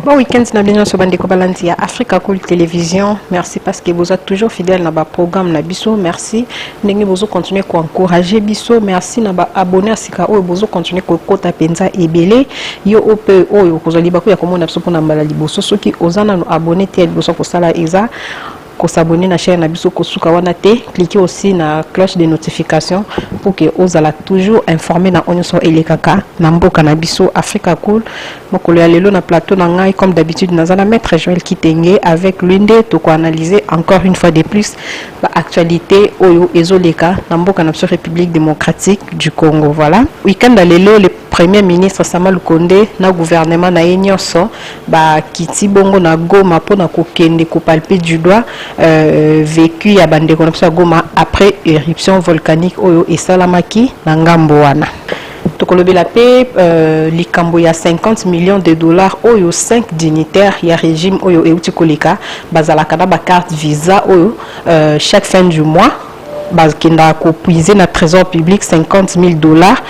Bon week-end, na bien sur Bandeko Balantia, Africa Cool Télévision. Merci parce que vous êtes toujours fidèles dans le programme Nabiso. Merci. N'engagez vous continuer à encourager Biso. Merci na abonner à Sika. Vous continuer à kota penza et belé. Yo ope yo kozali baku ya komona biso pona mbala liboso. Ceux qui osana nous abonner tel biso ko sala exa. Ko s'abonner na chaîne Nabiso ko suka wana te. Cliquez aussi na cloche de notification pour que vous allez toujours informer na onyo so elekaka na mboka na biso Africa Cool. Mokolo ya lelo na plateau na ngai comme d'habitude nazana maître Joël Kitenge avec l'une to ko analyser encore une fois de plus ba actualité oyo ezoleka na mboka na biso République démocratique du Congo. Voilà. Week-end à lelo le premier ministre Sama Lukonde na gouvernement na Enyoso ba kiti bongo na Goma pona ko kende ko palper du doigt vécu ya bande ko na Goma après éruption volcanique oyo esalamaki na ngambo wana. Tokolobi la paix, likambo ya 50 millions de dollars oyo 5 dignitaires ya régime oyo euti koleka bazalaka na ba carte visa oyo chaque fin du mois bazakenda ko puiser na trésor public 50 000 dollars.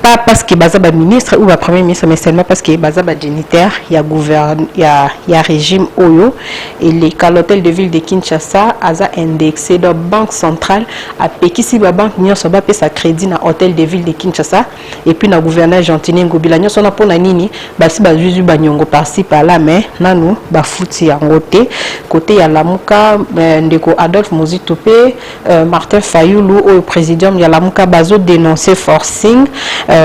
Pas parce que bazaba ministre ou ba premier ministre mais seulement parce que bazaba dignitaire ya gouverne ya régime oyo et les l'hôtel de ville de Kinshasa aza indexé dans banque centrale a pekisi ba banque nyonso ba pesa crédit na hôtel de ville de Kinshasa et puis na gouverneur Gentini Ngobila nyonso na pona nini basi ba juju ba nyongo par-ci par-là mais nanu ba futi yango te côté ya Lamuka ndeko Adolphe Mozitope Martin Fayulu au présidium ya Lamuka bazo dénoncer forcing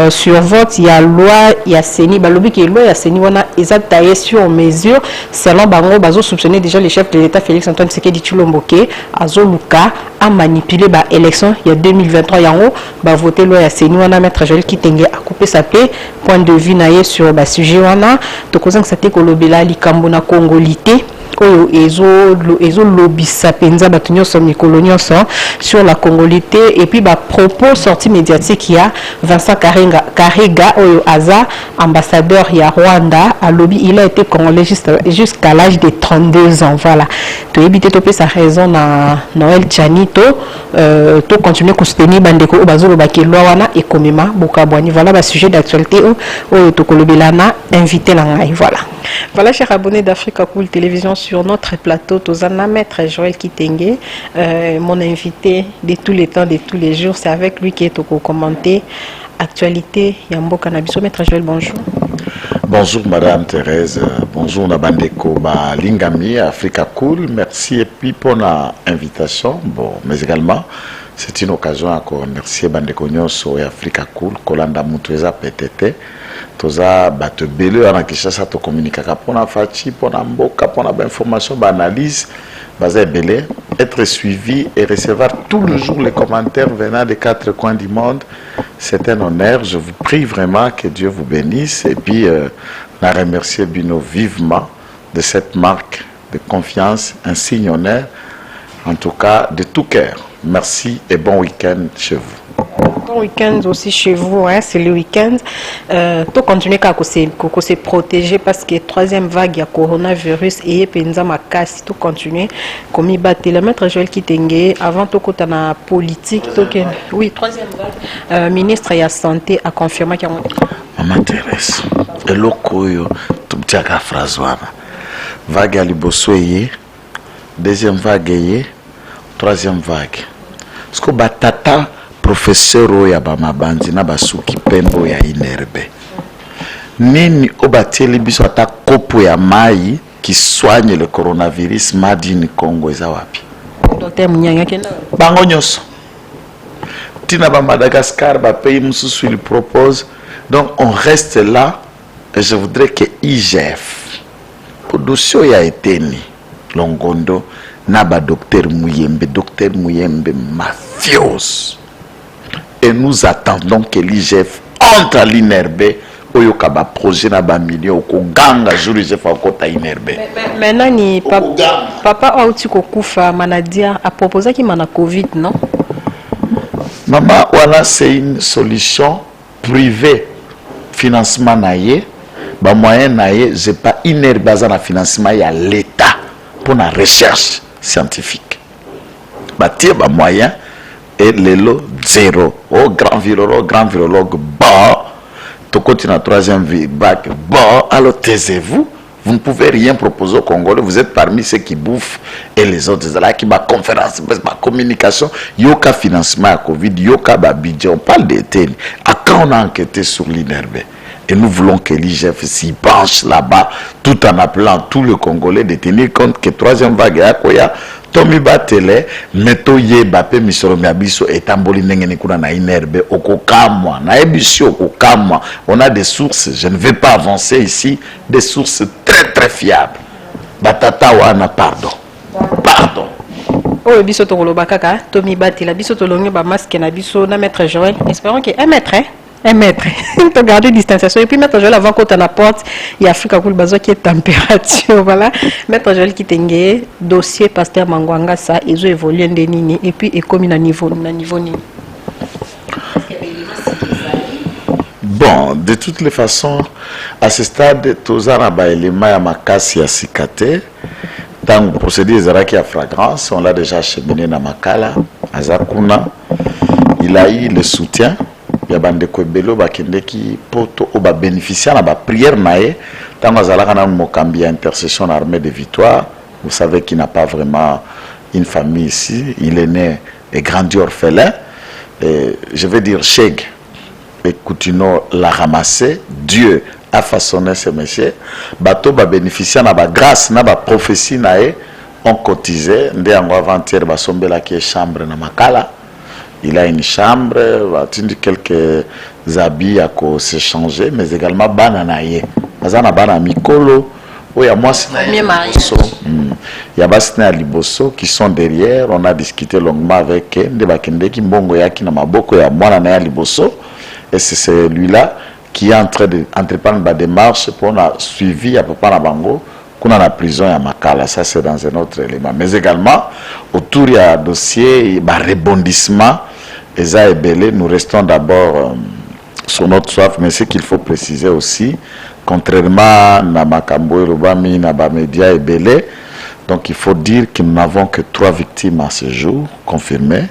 sur vote, il y a loi, il y a Seni, balobi qui est loi, il y a Seni, on a taillé sur mesure, selon Bango, bazo soupçonné déjà le chef de l'État Félix Antoine Tshisekedi Tshilombo Azo Luka a manipulé ba élection il y a 2023 yango ba voter loi ya Seni, on a maître Joël Kitenge a coupé sa paix, point de vue naie sur ba sujet wana, to kozang sate kolobela likambo na congolité. Oyo ezo lobby sapenza batunyo som nikolonio sur la congolité et puis ba propos sorti médiatique il y a Vincent Karega oyo aza ambassadeur ya Rwanda à lobby il a été congolais jusqu'à l'âge de 32 ans voilà to éviter topé sa raison na Noël Chanito to continuer à soutenir bandeko bazolo bakelo wana et komema bokabwani voilà ba sujet d'actualité oyo to kolobelana invité la ngai voilà chers abonnés d'Africa Cool Télévision sur notre plateau Tozana maître Joël Kitenge mon invité de tous les temps de tous les jours c'est avec lui qui est au commenter actualité Yambo Canabiso. Maître Joël, bonjour. Bonjour Madame Thérèse, bonjour Nabandeko Lingami, Africa Cool, merci et puis pour l'invitation, bon, mais également c'est une occasion à remercier Bandeko Nyonso et Africa Cool, Kolanda Mutweza PTT, Toza Bate Bele, Anakishasa to communiquer pour la fachi, pour la mboka, pour la information, analyse, basé Bele, être suivi et recevoir tous les jours les commentaires venant des 4 coins du monde. C'est un honneur. Je vous prie vraiment que Dieu vous bénisse. Et puis, on a remercié Bino vivement de cette marque de confiance, un signe honneur, en tout cas de tout cœur. Merci et bon week-end chez vous. Bon week-end aussi chez vous, hein, c'est le week-end. Tout continuer à se protéger parce que troisième vague, il y a coronavirus et penza makasi tout continuer comme il battait le maître Joël Kitenge avant tout quand on a politique oui troisième vague ministre de la santé a confirmé qu'il y a Maman Thérèse et lokoyo tout petit à phrase vague à libosoye deuxième vague troisième vague ce que batata professeur oya bamabandi na basuki pembo ya inerbe nini obateli biso ata kopo ya mai qui soigne le coronavirus madini Congo eza wapi docteur Munyanga kenda bango nyonso tina ba Madagascar ba pays mususu il propose donc on reste là et je voudrais que IGF pour dossier ya eteni Longondo na ba docteur Muyembe mafios. Et nous attendons que l'IGF entre à l'INRB oyo kaba projet na ba million ko ganga jour IGF akota INRB. Maintenant ni papa auti ko kufa manadia a proposé qui mana Covid non? Maman voilà c'est une solution privée financement naie ba moyen naie j'ai pas INRB na financement ya l'état pour la recherche scientifique. Ba tie ba moyen et le lot zéro au grand virologue bon to continue troisième vague bon alors taisez-vous Vous ne pouvez rien proposer aux Congolais. Vous êtes parmi ceux qui bouffent et les autres. C'est là qui ma conférence, ma communication. Yoka financement à Covid, yoka budget. On parle d'été. À quand on a enquêté sur l'INRB? Et nous voulons que l'IGF s'y penche là-bas, tout en appelant tous les Congolais de tenir compte que troisième vague est à Koya. Tomi Batele, Meto Yebape, Misoro Miabiso, et Tamboli Nengenikuna na Inerbe, Okokamwa, na Ebisio, Okokamwa. On a des sources, je ne vais pas avancer ici, des sources très très fiables. Batata Wana, pardon. Pardon. Oh, biso to koloba kaka, Tomi Batela, biso to longi ba masque na biso na maître Joël. Espérons que 1 mètre, hein. 1 mètre. Tu garder distanciation. Et puis, maître Joël, avant qu'on la porte, il y a Africa Cool Bazo qui est température. Voilà. Maître Joël qui tengue dossier pasteur Mangwanga, ça, ils ont évolué de nini. Et puis, et comme il a niveau nini. Bon, de toutes les façons, à ce stade, tous les éléments à ma casse et à Sikate, dans le procédé qui a fragrance, on l'a déjà acheminé dans Makala, à Zakuna. Il a eu le soutien. Il y a des gens qui ont bénéficié de la prière. Dans la intercession armée de victoire, vous savez qu'il n'a pas vraiment une famille ici. Il est né et grandi orphelin. Et je vais dire, Cheg et Coutinho l'a ramassé. Dieu a façonné ce monsieur. Bateau va bénéficier de la grâce, de la prophétie. On cotisait. Dès avant-hier, il y a une chambre dans Makala. Il a une chambre, il a quelques habits à s'échanger, mais également bananaye. Bazana bana mikolo, il y a moi il y a Basina Liboso qui sont derrière. On a discuté longuement avec Nde Bakende qui mbongo yaki na maboko ya mwana na Liboso, et c'est celui-là qui est en train de entreprendre la démarche pour on a suivi à papa na bango qu'on a la prison à Makala. Ça c'est dans un autre élément, mais également autour il y a un dossier rebondissement. Eza et Belé, nous restons d'abord sur notre soif, mais ce qu'il faut préciser aussi, contrairement à Makambo et Rubami, Nabamedia et Belé, donc il faut dire que nous n'avons que 3 victimes à ce jour, confirmées.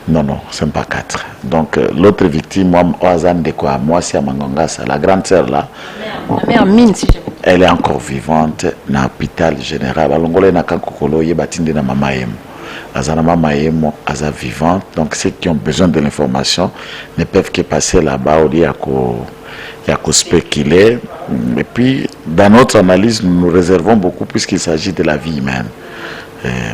Non, ce n'est pas 4. Donc l'autre victime, moi, c'est à Mangongasa, la grande sœur là. La mère Mine, si je veux. Elle est encore vivante dans l'hôpital général. Alors, elle n'a qu'un kokolo, il batinde na mamaem. Azanama Maemo, Aza vivante. Donc ceux qui ont besoin de l'information ne peuvent que passer là-bas au lieu de spéculer. Et puis, dans notre analyse, nous nous réservons beaucoup puisqu'il s'agit de la vie humaine.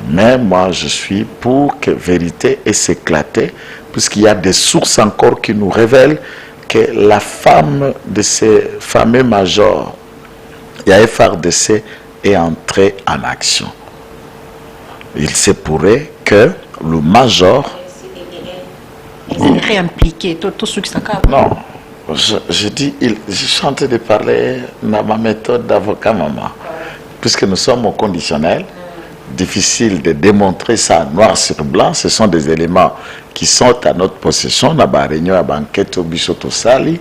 Mais moi, je suis pour que vérité ait s'éclater, puisqu'il y a des sources encore qui nous révèlent que la femme de ces fameux majors, Yaé FARDC, est entrée en action. Il se pourrait que le major... Ils étaient impliqués, tout ce qui s'accorde. Non, je dis, je suis en train de parler dans ma méthode d'avocat maman. Puisque nous sommes au conditionnel, difficile de démontrer ça noir sur blanc, ce sont des éléments qui sont à notre possession, dans la réunion à banquette au Bissoto Sali,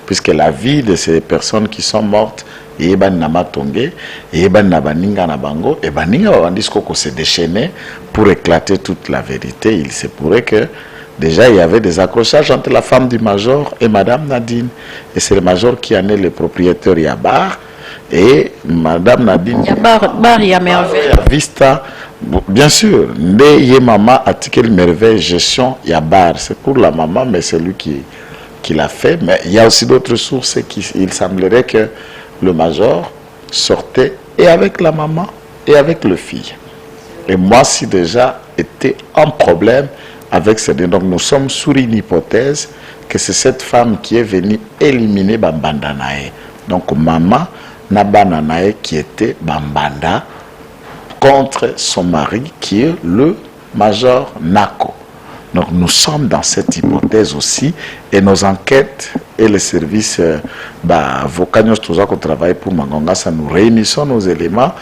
puisque la vie de ces personnes qui sont mortes, et Namatonge, et Nabaninga Nabango, et Baninga Wandisco s'est déchaîné pour éclater toute la vérité. Il se pourrait que déjà il y avait des accrochages entre la femme du major et Madame Nadine. Et c'est le major qui en est le propriétaire Yabar. Et Madame Nadine. Yabar Yamerveille. Vista, bien sûr, Ndeye Maman a tiqué merveille gestion Yabar. C'est pour la maman, mais c'est lui qui l'a fait. Mais il y a aussi d'autres sources il semblerait que le major sortait et avec la maman et avec le fils. Et moi, si déjà était un problème avec ces deux. Donc nous sommes sur une hypothèse que c'est cette femme qui est venue éliminer Bambandanae. Donc maman Nabananae qui était Bambanda contre son mari qui est le major Nako. Donc nous sommes dans cette hypothèse aussi et nos enquêtes et les services avocats qui travaillent pour Mangonga, ça nous réunissons nos éléments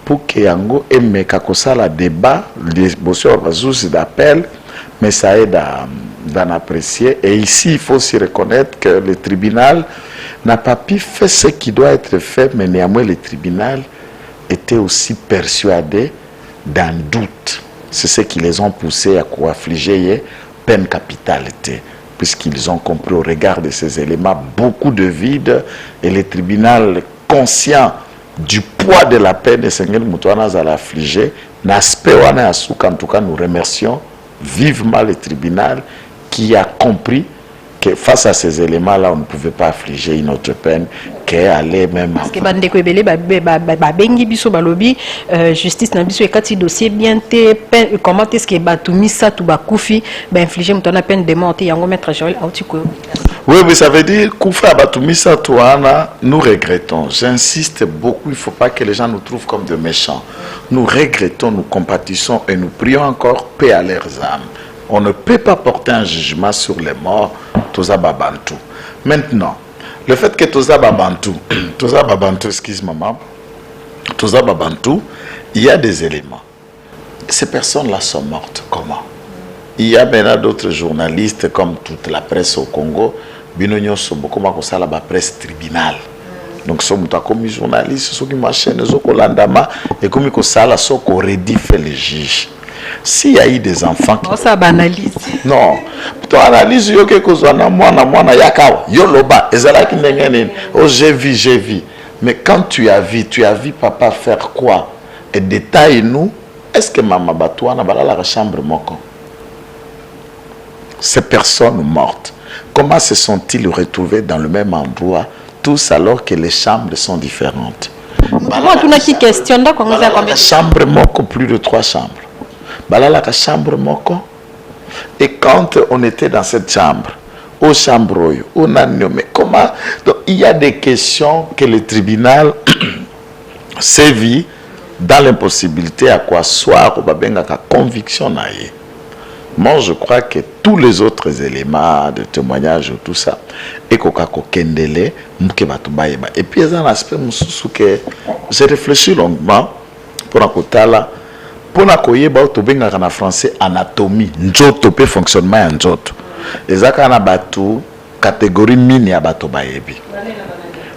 pour que Yango et Mekakosala débat, les bosseurs d'appel, mais ça aide d'en apprécier. Et ici, il faut aussi reconnaître que le tribunal n'a pas pu faire ce qui doit être fait, mais néanmoins le tribunal était aussi persuadé d'un doute. C'est ce qui les ont poussés à affliger peine capitalité, puisqu'ils ont compris au regard de ces éléments beaucoup de vide, et le tribunal conscient du poids de la peine de Sengel Moutouana à l'affligé, n'aspect wana ya souka, en tout cas nous remercions vivement le tribunal qui a compris que face à ces éléments-là, on ne pouvait pas affliger une autre peine qu'elle allait même... Parce que bandeko ebele bengi biso balobi justice na biso ekati dossier bien te comment est-ce que batumisa tu bakufi ba infliger mutana peine de mort yango maître Joël Autiko. Oui, mais ça veut dire Koufa Batumisa Touana, nous regrettons. J'insiste beaucoup, il ne faut pas que les gens nous trouvent comme de méchants. Nous regrettons, nous compatissons et nous prions encore paix à leurs âmes. On ne peut pas porter un jugement sur les morts, Toza Babantou. Maintenant, le fait que Toza Babantou, excuse-moi, Toza Babantou, il y a des éléments. Ces personnes-là sont mortes. Comment? Il y a maintenant d'autres journalistes, comme toute la presse au Congo, Binonyo Sobokoma Kosala la presse tribunal. Donc, ce sont comme journalistes, ceux qui marchent, ceux qui landama, et comme ils Kosala, ceux qui rédifient les juges. S'il y a eu des enfants qui... Ça banalise. Non. Tu analyses, yo ke kozwana mwana yakawa, yo loba, ezala ki ndengene, oh j'ai vu. Mais quand tu as vu papa faire quoi? Et détaille-nous, est-ce que maman batouana bala la chambre moko? Ces personnes mortes, comment se sont-ils retrouvés dans le même endroit, tous alors que les chambres sont différentes? Moi, tu n'as qui question la chambre moko, plus de 3 chambres. La chambre moko. Et quand on était dans cette chambre, aux chambres, on a nommé comment. Donc, il y a des questions que le tribunal sévit dans l'impossibilité à quoi soir ou babenga ka conviction naie. Moi, je crois que tous les autres éléments de témoignage, tout ça, et kendele, et puis il y a un aspect que j'ai réfléchi longuement pour un pour en français anatomie, njoto pe fonctionnement ya njoto. Ezaka na batu catégorie mini ya bato bayebi.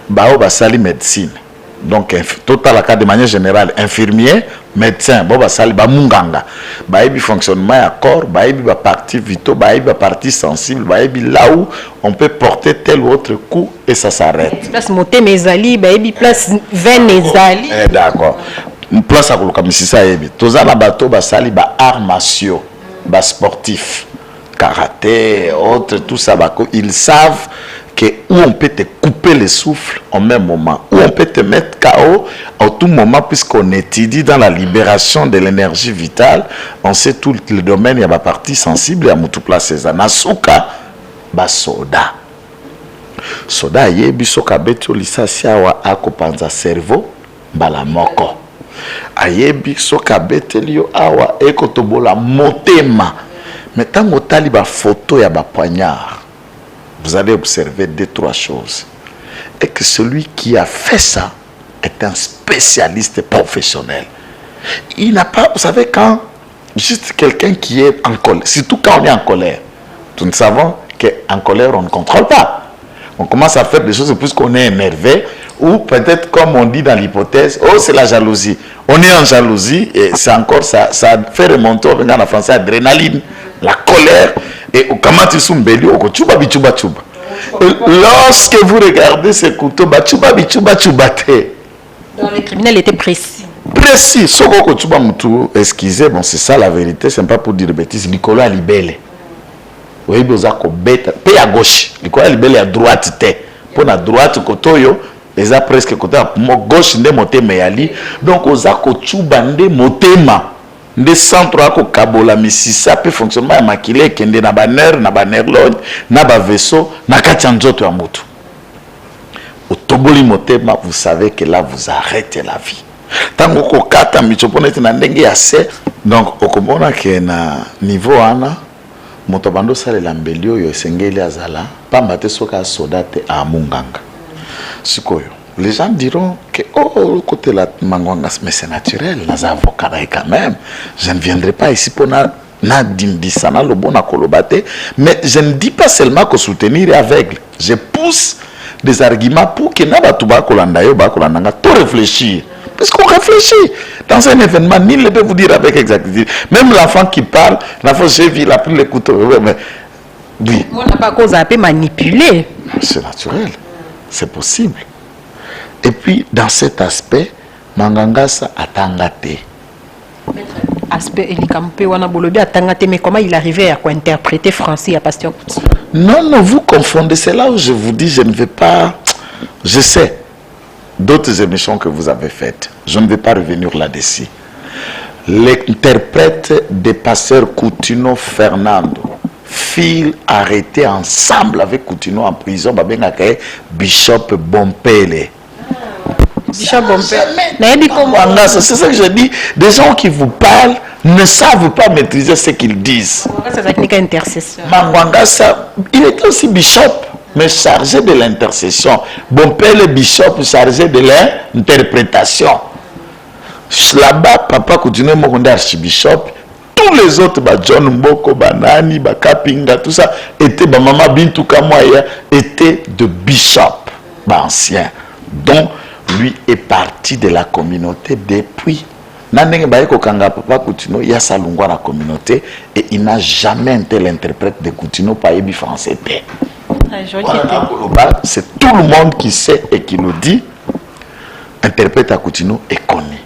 Bao basali médecine. Donc total cas de manière générale infirmier, médecin, bo basali ba munganga. Bayebi fonctionnement ya corps, bayebi ba partie vitaux, bayebi ba partie sensible, bayebi là où on peut porter tel ou autre coup et ça s'arrête. Place moté mesali, bayebi place veine ezali. D'accord. Place à koluka misisa yebi. Toza na bato basali ba arts martiaux, ba sportifs, karaté, autres, tout ça bako, ils savent que où on peut te couper le souffle au même moment, où on peut te mettre KO à tout moment, puisqu'on étudie dans la libération de l'énergie vitale, on sait tout le domaine, il y a ma partie sensible, il y a tout placé ça. Nasuka, ba soda. Soda yebi soka beto lisasia wa ako panza cerveau, bala moko. Ayebi soka betelio awa eko tobola motema. Mais tant que tali ba photo ya ba poignard, vous allez observer 2-3 choses. Et que celui qui a fait ça est un spécialiste professionnel. Il n'a pas, vous savez, quand juste quelqu'un qui est en colère, surtout quand on est en colère, nous savons qu'en colère on ne contrôle pas. On commence à faire des choses puisqu'on est énervé, ou peut-être comme on dit dans l'hypothèse, oh c'est la jalousie. On est en jalousie et c'est encore ça fait remonter en français l'adrénaline, la colère. Et au kamati sumbeli au chuba bichuba chuba. Lorsque vous regardez ce couteau, bachuba bichuba chuba te. Donc le criminel était précis. Précis. Soko chuba mutu excusez, bon c'est ça la vérité, c'est pas pour dire bêtises. Nicolas Libele. Oui, vous avez bête, paix à gauche. Nicolas Libele à droite te. Pour la droite kotoyo, les a presque côté à gauche nde motema yali. Donc aux a chuba nde motema. Nde centre ako kabola misisa pe fonctionnement ya makile kende na baner na banerlogne na ba vaisseau na kati nzoto ya mutu. Otoboli motema, vous savez que là vous arrêtez la vie. Tango ko kata michoponete na ndenge ya se. Donc okomona ke na niveau ana moto bando sale la mbelio yo sengeli azala pamba te soka soda te a munganga. Sikoyo. Les gens diront que, oh, le côté de la mangwangas, mais c'est naturel, les avocats, quand même. Je ne viendrai pas ici pour Nadindisana, le bon akolobate, mais je ne dis pas seulement que soutenir est aveugle. Je pousse des arguments pour que Nabatuba Kolandayo, Bakolandanga, tout réfléchir. Parce qu'on réfléchit. Dans un événement, nul ne peut vous dire avec exactitude. Même l'enfant qui parle, l'enfant, j'ai vu, il a pris le couteau. Oui. On n'a pas cause à peu manipuler. C'est naturel. C'est possible. Et puis, dans cet aspect, Mangangasa a tangaté. Aspect Elikampe wana bolobi atangate, mais comment il arrivait à interpréter français à Pasteur Coutinho? Non, vous confondez. C'est là où je vous dis, je ne vais pas... Je sais d'autres émissions que vous avez faites. Je ne vais pas revenir là-dessus. L'interprète des pasteurs Coutinho Fernando, fil arrêté ensemble avec Coutinho en prison, Bishop Bompele. Bishop Bompele. C'est ça que je dis. Des gens qui vous parlent ne savent pas maîtriser ce qu'ils disent. Mangangasa, il était aussi bishop, mais chargé de l'intercession. Bompele bishop chargé de l'interprétation. Là-bas, papa continue à archibishop. Tous les autres, John Mboko, Banani, Kapinga, tout ça, étaient, Maman Bintou Kamoya, étaient de bishop, ancien. Donc, lui est parti de la communauté depuis. Papa Coutinho, il y a sa langue à la communauté et il n'a jamais été l'interprète de Coutinho par Ebi français. C'est tout le monde qui sait et qui le dit. Interprète à Coutinho est connu.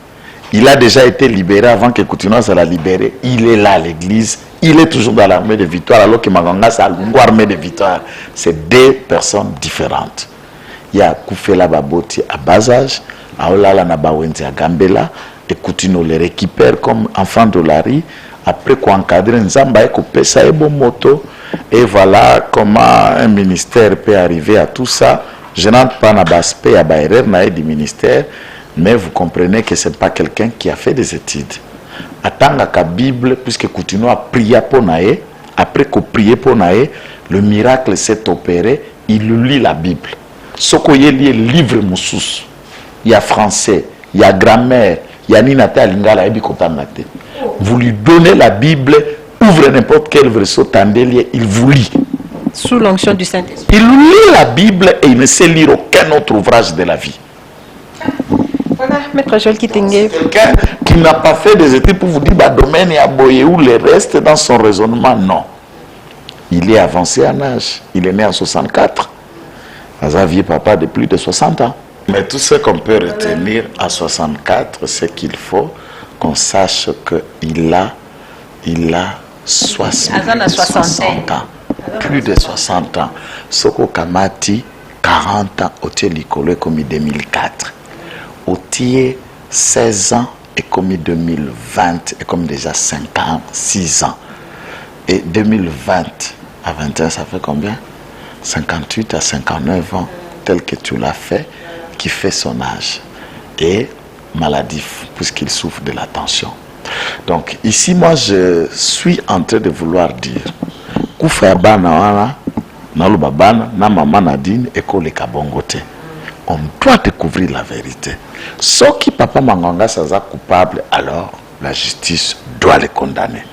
Il a déjà été libéré avant que Coutinho soit libéré. Il est là à l'église. Il est toujours dans l'armée de Victoire alors que Manganga c'est l'armée de Victoire. C'est deux personnes différentes. Il y a Koufela Baboti à bas âge, Aolala Nabawenzi à Gambela, et Coutinho les récupère comme enfant de la rue. Après qu'on encadre Nzamba et couper ça et bon moto. Et voilà comment un ministère peut arriver à tout ça. Je n'entre pas dans l'aspect à Baïrer, du ministère, mais vous comprenez que ce n'est pas quelqu'un qui a fait des études. Attends la Bible, puisque Coutinho a prié pour Naé, après qu'on prié pour Naé, le miracle s'est opéré, il lit la Bible. Ce qu'il y a livre Moussous, il y a français, il y a grammaire, il y a Ninata Lingala et Bikotamate. Vous lui donnez la Bible, ouvre n'importe quel verset, il vous lit. Sous l'onction du Saint-Esprit. Il lit la Bible et il ne sait lire aucun autre ouvrage de la vie. Voilà, Maître Joël Kitenge. Quelqu'un qui n'a pas fait des études pour vous dire, domaine et aboyé ou le reste dans son raisonnement, non. Il est avancé en âge. Il est né en 64. Xavier Papa de plus de 60 ans. Mais tout ce qu'on peut retenir à 64, c'est qu'il faut qu'on sache qu'il a 60 ans. Plus de 60 ans. Soko Kamati, 40 ans, au Likolo comme 2004. Au Tier, 16 ans, et comme 2020, et comme déjà 56 ans. Et 2020 à 21, ça fait combien? 58 à 59 ans, tel que tu l'as fait, qui fait son âge. Et maladif, puisqu'il souffre de la tension. Donc, ici, moi, je suis en train de vouloir dire, Koufa Bana, Nalubabana, na Maman Nadine, et Kole Kabongote. On doit découvrir la vérité. Ceux qui, Papa Manganga, sont coupables, alors la justice doit les condamner.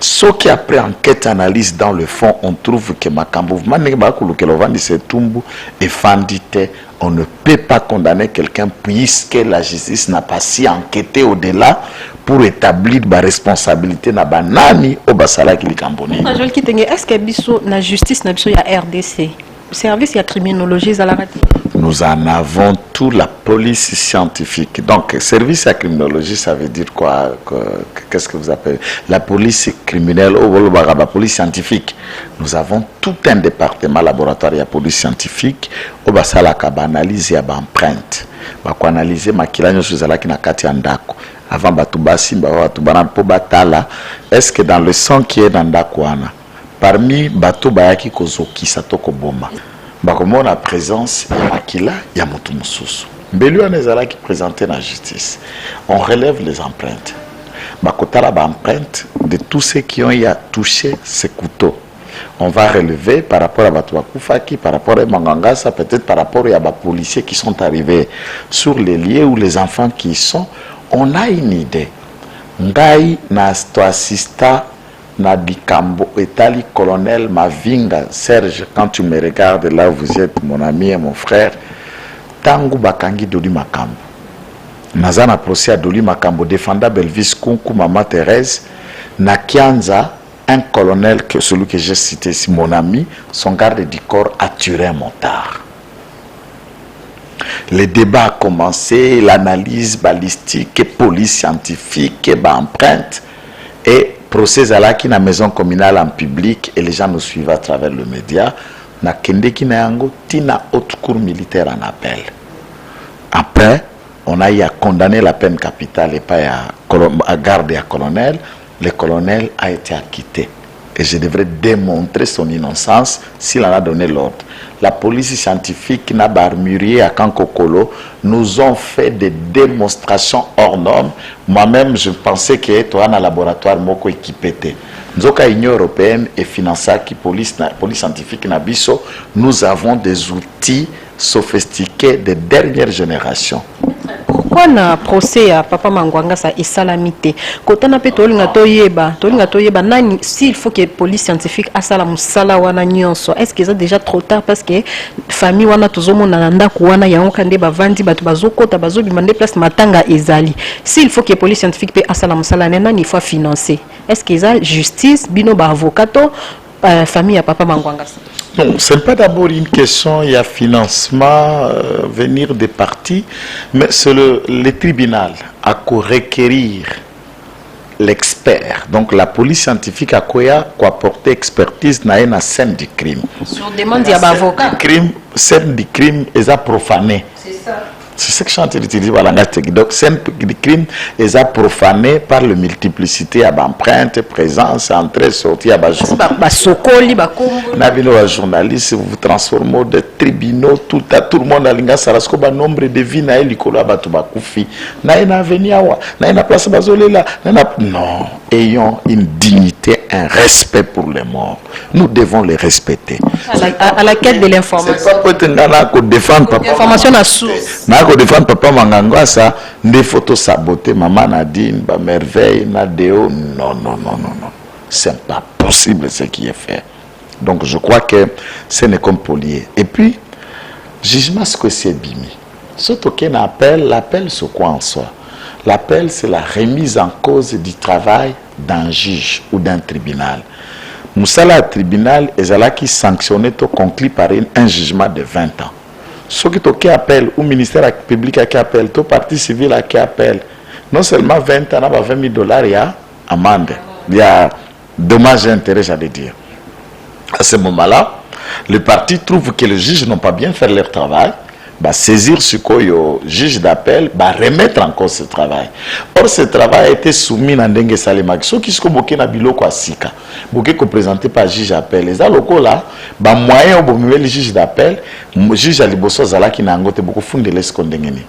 Ceux qui, après enquête, analyse dans le fond, on trouve que on ne peut pas condamner quelqu'un puisque la justice n'a pas si enquêté au-delà pour établir la responsabilité na banani au basala qui likamboni. Est-ce que la justice n'a pas RDC? Service de criminologie à la radio. Nous en avons tout, la police scientifique. Donc, service à criminologie, ça veut dire quoi? Qu'est-ce que vous appelez? La police criminelle, la police scientifique. Nous avons tout un département laboratoire, la police scientifique. Au basala kaba analyse ya ba empreinte. Ba ko analyser makila nyoso zalaki na kati ya ndako. Avant batubasi batubana po batala. Est-ce que dans le sang qui est dans ndako wana, parmi bato bayaki kozoki satoko boma, bakomo la présence ya makila ya mutu mususu. Mbelu anezala qui présenté la justice. On relève les empreintes. Bakotala ba empreintes de tous ceux qui ont touché ces couteaux. On va relever par rapport à Batouakoufaki, par rapport à Mangangasa, peut-être par rapport à des policiers qui sont arrivés sur les lieux où les enfants qui y sont. On a une idée. Ngai na assista na bikambo etali colonel Mavinga Serge, quand tu me regardes là où vous êtes mon ami et mon frère, tangu bakangi Doli Makambo nazana procès à Doli Makambo défenda Belvis Kunku Maman Thérèse na Kianza, un colonel que celui que j'ai cité ici, mon ami, son garde du corps a tué un motard. le débat a commencé, l'analyse balistique, et police scientifique, et empreinte, et procès à la qui na maison communale en public, et les gens nous suivent à travers le média. Na kende ki na yango tina haute cour militaire en appel. Après, on a eu à condamner la peine capitale et pas à garder à colonel. Le colonel a été acquitté. Et je devrais démontrer son innocence s'il en a donné l'ordre. La police scientifique n'a pas armurier à Kankokolo nous ont fait des démonstrations hors normes. Moi-même, je pensais que toi, un laboratoire moko équipé. Nzoka Union européenne et financée qui police scientifique Nabiso, nous avons des outils sophistiqués de dernière génération. Pourquoi na procès à Papa Mangwanga ça est salamité? Quand on a fait tolinga toyeba nani s'il faut que police scientifique a sala musala wana nyonso. Est-ce que c'est déjà trop tard parce que famille wana tozomo nanda kuwana yango kande bavandi batu bazokota bazobimande place matanga ezali. S'il faut que police scientifique pe a sala musala nani il faut financer. Est-ce que ça justice bino ba avocato famille à Papa Mangwanga? Non, ce n'est pas d'abord une question, il y a financement, venir des partis, mais c'est le tribunal à requérir l'expert. Donc la police scientifique a quoi apporter expertise dans une scène du crime. Sur demande de l'avocat. Scène du crime est profanée. C'est ça. C'est ce que je suis en train d'utiliser dans le langage technique. Donc, scène du crime est profané par la multiplicité à l'empreinte, présence, entrée, sortie à la journaliste, vous vous transformez en tribunaux, tout le monde a l'inga sarasko ba nombre de vies na elikolo abatu bakufi. Na ina venia wa, na ina place bazolela, non, ayons une dignité, un respect pour les morts. Nous devons les respecter. À la quête de l'information. C'est pas peut-être défendre papa. L'information à source. Ko défendre papa Manganga ça des photos sabotées maman Nadine ba merveille Nadeo non c'est pas possible ce qui est fait. Donc je crois que ce n'est comme polier. Et puis jugement ce que c'est bimi. Surtout qu'un appel, l'appel c'est quoi en soi? L'appel c'est la remise en cause du travail d'un juge ou d'un tribunal. Moussala tribunal est qui sanctionné tout conclu par un jugement de 20 ans. Ce qui appelle, ou ministère public qui appelle, tout parti civil qui appelle, non seulement 20 ans, 20 000 $, il y a amende, il y a dommage et intérêt, j'allais dire. À ce moment-là, le parti trouve que les juges n'ont pas bien fait leur travail, bah, saisir ce qu'au juge d'appel, bah, remettre en cause ce travail. Or, ce travail a été soumis à Ndengue Salemaki. Ce qui se communique à Biloko Asika, qui présenté par le juge d'appel. Les alocaux là, bah, moyen au le juge d'appel, le juge à Liboso Zalaki n'a pas beaucoup fondé l'escondengeni.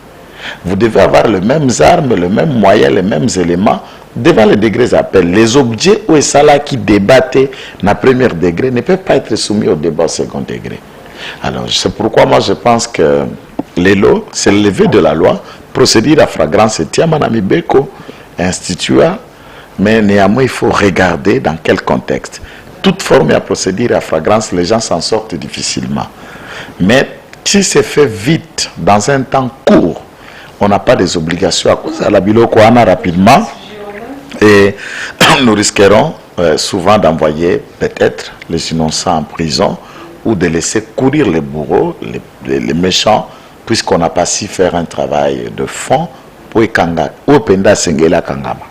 Vous devez avoir les mêmes armes, les mêmes moyens, les mêmes éléments devant les degrés d'appel. Les objets ou ça là qui débattent na premier degré ne peuvent pas être soumis au débat au second degré. Alors, c'est pourquoi moi je pense que les lois, c'est le lever de la loi, procédure à flagrance et Tiamanami Beko institua, mais néanmoins il faut regarder dans quel contexte. Toute forme à procédure à flagrance, les gens s'en sortent difficilement. Mais si c'est fait vite, dans un temps court, on n'a pas des obligations à cause de la Biloko-Ana rapidement et nous risquerons souvent d'envoyer peut-être les innocents en prison ou de laisser courir les bourreaux, les méchants, puisqu'on n'a pas su faire un travail de fond pour Kanga ou Penda Sengela Kangama.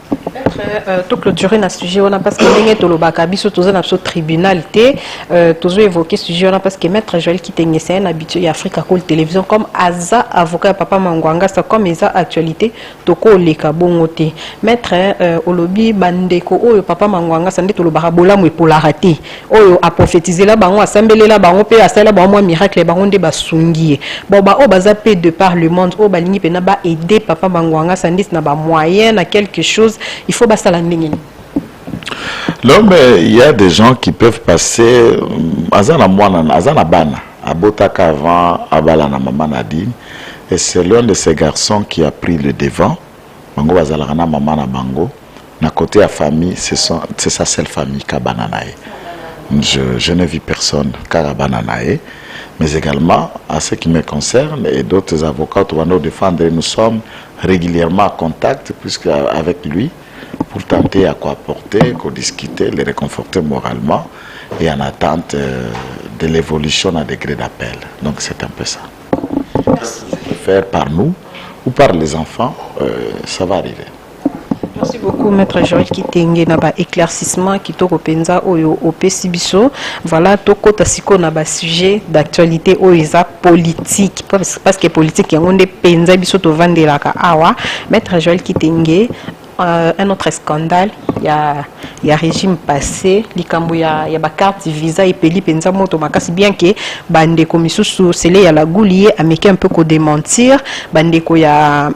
Tout clôturer dans ce sujet, on a parce que l'engagement de l'Obacabiso, tous un absolu tribunal, tous évoqué ce sujet, on a parce que maître Joël qui tenait c'est un habitué Africa Cool Télévision comme Aza avocat Papa Mangwanga, c'est comme Eza actualité, toko le kabongote. Maître Olobi Bandeko, oh Papa Mangwanga, ça n'est tout le barabola moué pour la rater. Oh a prophétisé là, bango assemblé là, bango pe assemblé là, bango miracle, bango de basungi. Bon bah oh bazapé de par le monde, oh balingi pe na ba aider Papa Mangwanga, ça n'est na ba moyen, na quelque chose. Il faut passer à la ligne. Non, mais il y a des gens qui peuvent passer Azana Mwana, Azana Bana, à Botaka avant, à Balana Maman Nadine. Et c'est l'un de ces garçons qui a pris le devant. Mango Bazalana Maman na Mango. Na côté à famille, c'est sa seule famille Kabananae. Je ne vis personne Karabananae. Mais également, à ce qui me concerne, et d'autres avocats qui vont nous défendre, nous sommes régulièrement en contact, puisque avec lui, pour tenter à quoi apporter, qu'on discuter, les réconforter moralement et en attente de l'évolution à degré d'appel. Donc c'est un peu ça. Merci. faire par nous ou par les enfants, ça va arriver. Merci beaucoup, Maître Joël Kitenge, na ba éclaircissement qui to repenza oyo opesi biso. Voilà, toko tasiko na ba sujet d'actualité oyo politique parce que politique yango nde penza biso to vandelaka awa. Maître Joël Kitenge, un autre scandale, il y a régime passé, likambo ya ba carte visa et peli penza moto makasi bien que bande komisusu sele ya la goulier ameki un peu ko démentir, bande ko ya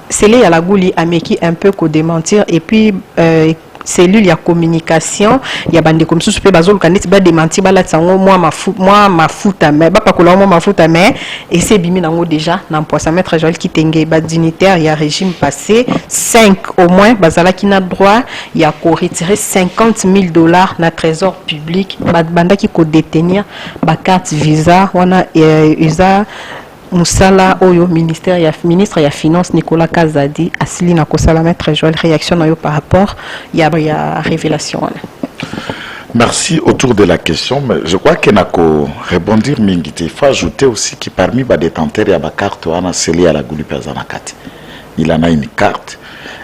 Célé à la gouli a meki un peu qu'au démentir et puis cellule ya communication ya bande comme sous pe bazol kaneti ba démentir ba la tsango moi ma futa mais ba pakola moi ma futa mais et c'est bimi nango déjà na poisa Maître Joël Kitenge ba dignitaire ya régime passé 5 au moins bazala qui n'a droit ya ko retirer $50,000 na trésor public banda qui ko détenir ba carte visa wana isa Moussala Oyo ministre ya finance Nicolas Kazadi asili na kosala Maître Joël réaction na yo par rapport ya révélation. Merci autour de la question, mais je crois qu'il n'a qu'à rebondir mingiti. Il faut ajouter aussi que parmi les détenteurs il y a une carte wana scellée à la gouli pazanakati. Il en a une carte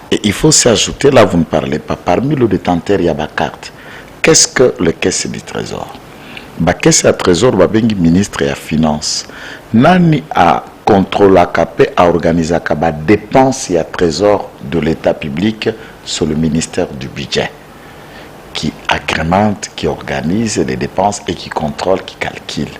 et il faut s'ajouter là vous ne parlez pas parmi les détenteurs il y a une carte. Qu'est-ce que le caisse du trésor? La caisse du trésor va bien ministre et la finance. Nani a contrôlé a organisé la dépense et trésor de l'État public sur le ministère du budget qui agrémente, qui organise les dépenses et qui contrôle, qui calcule.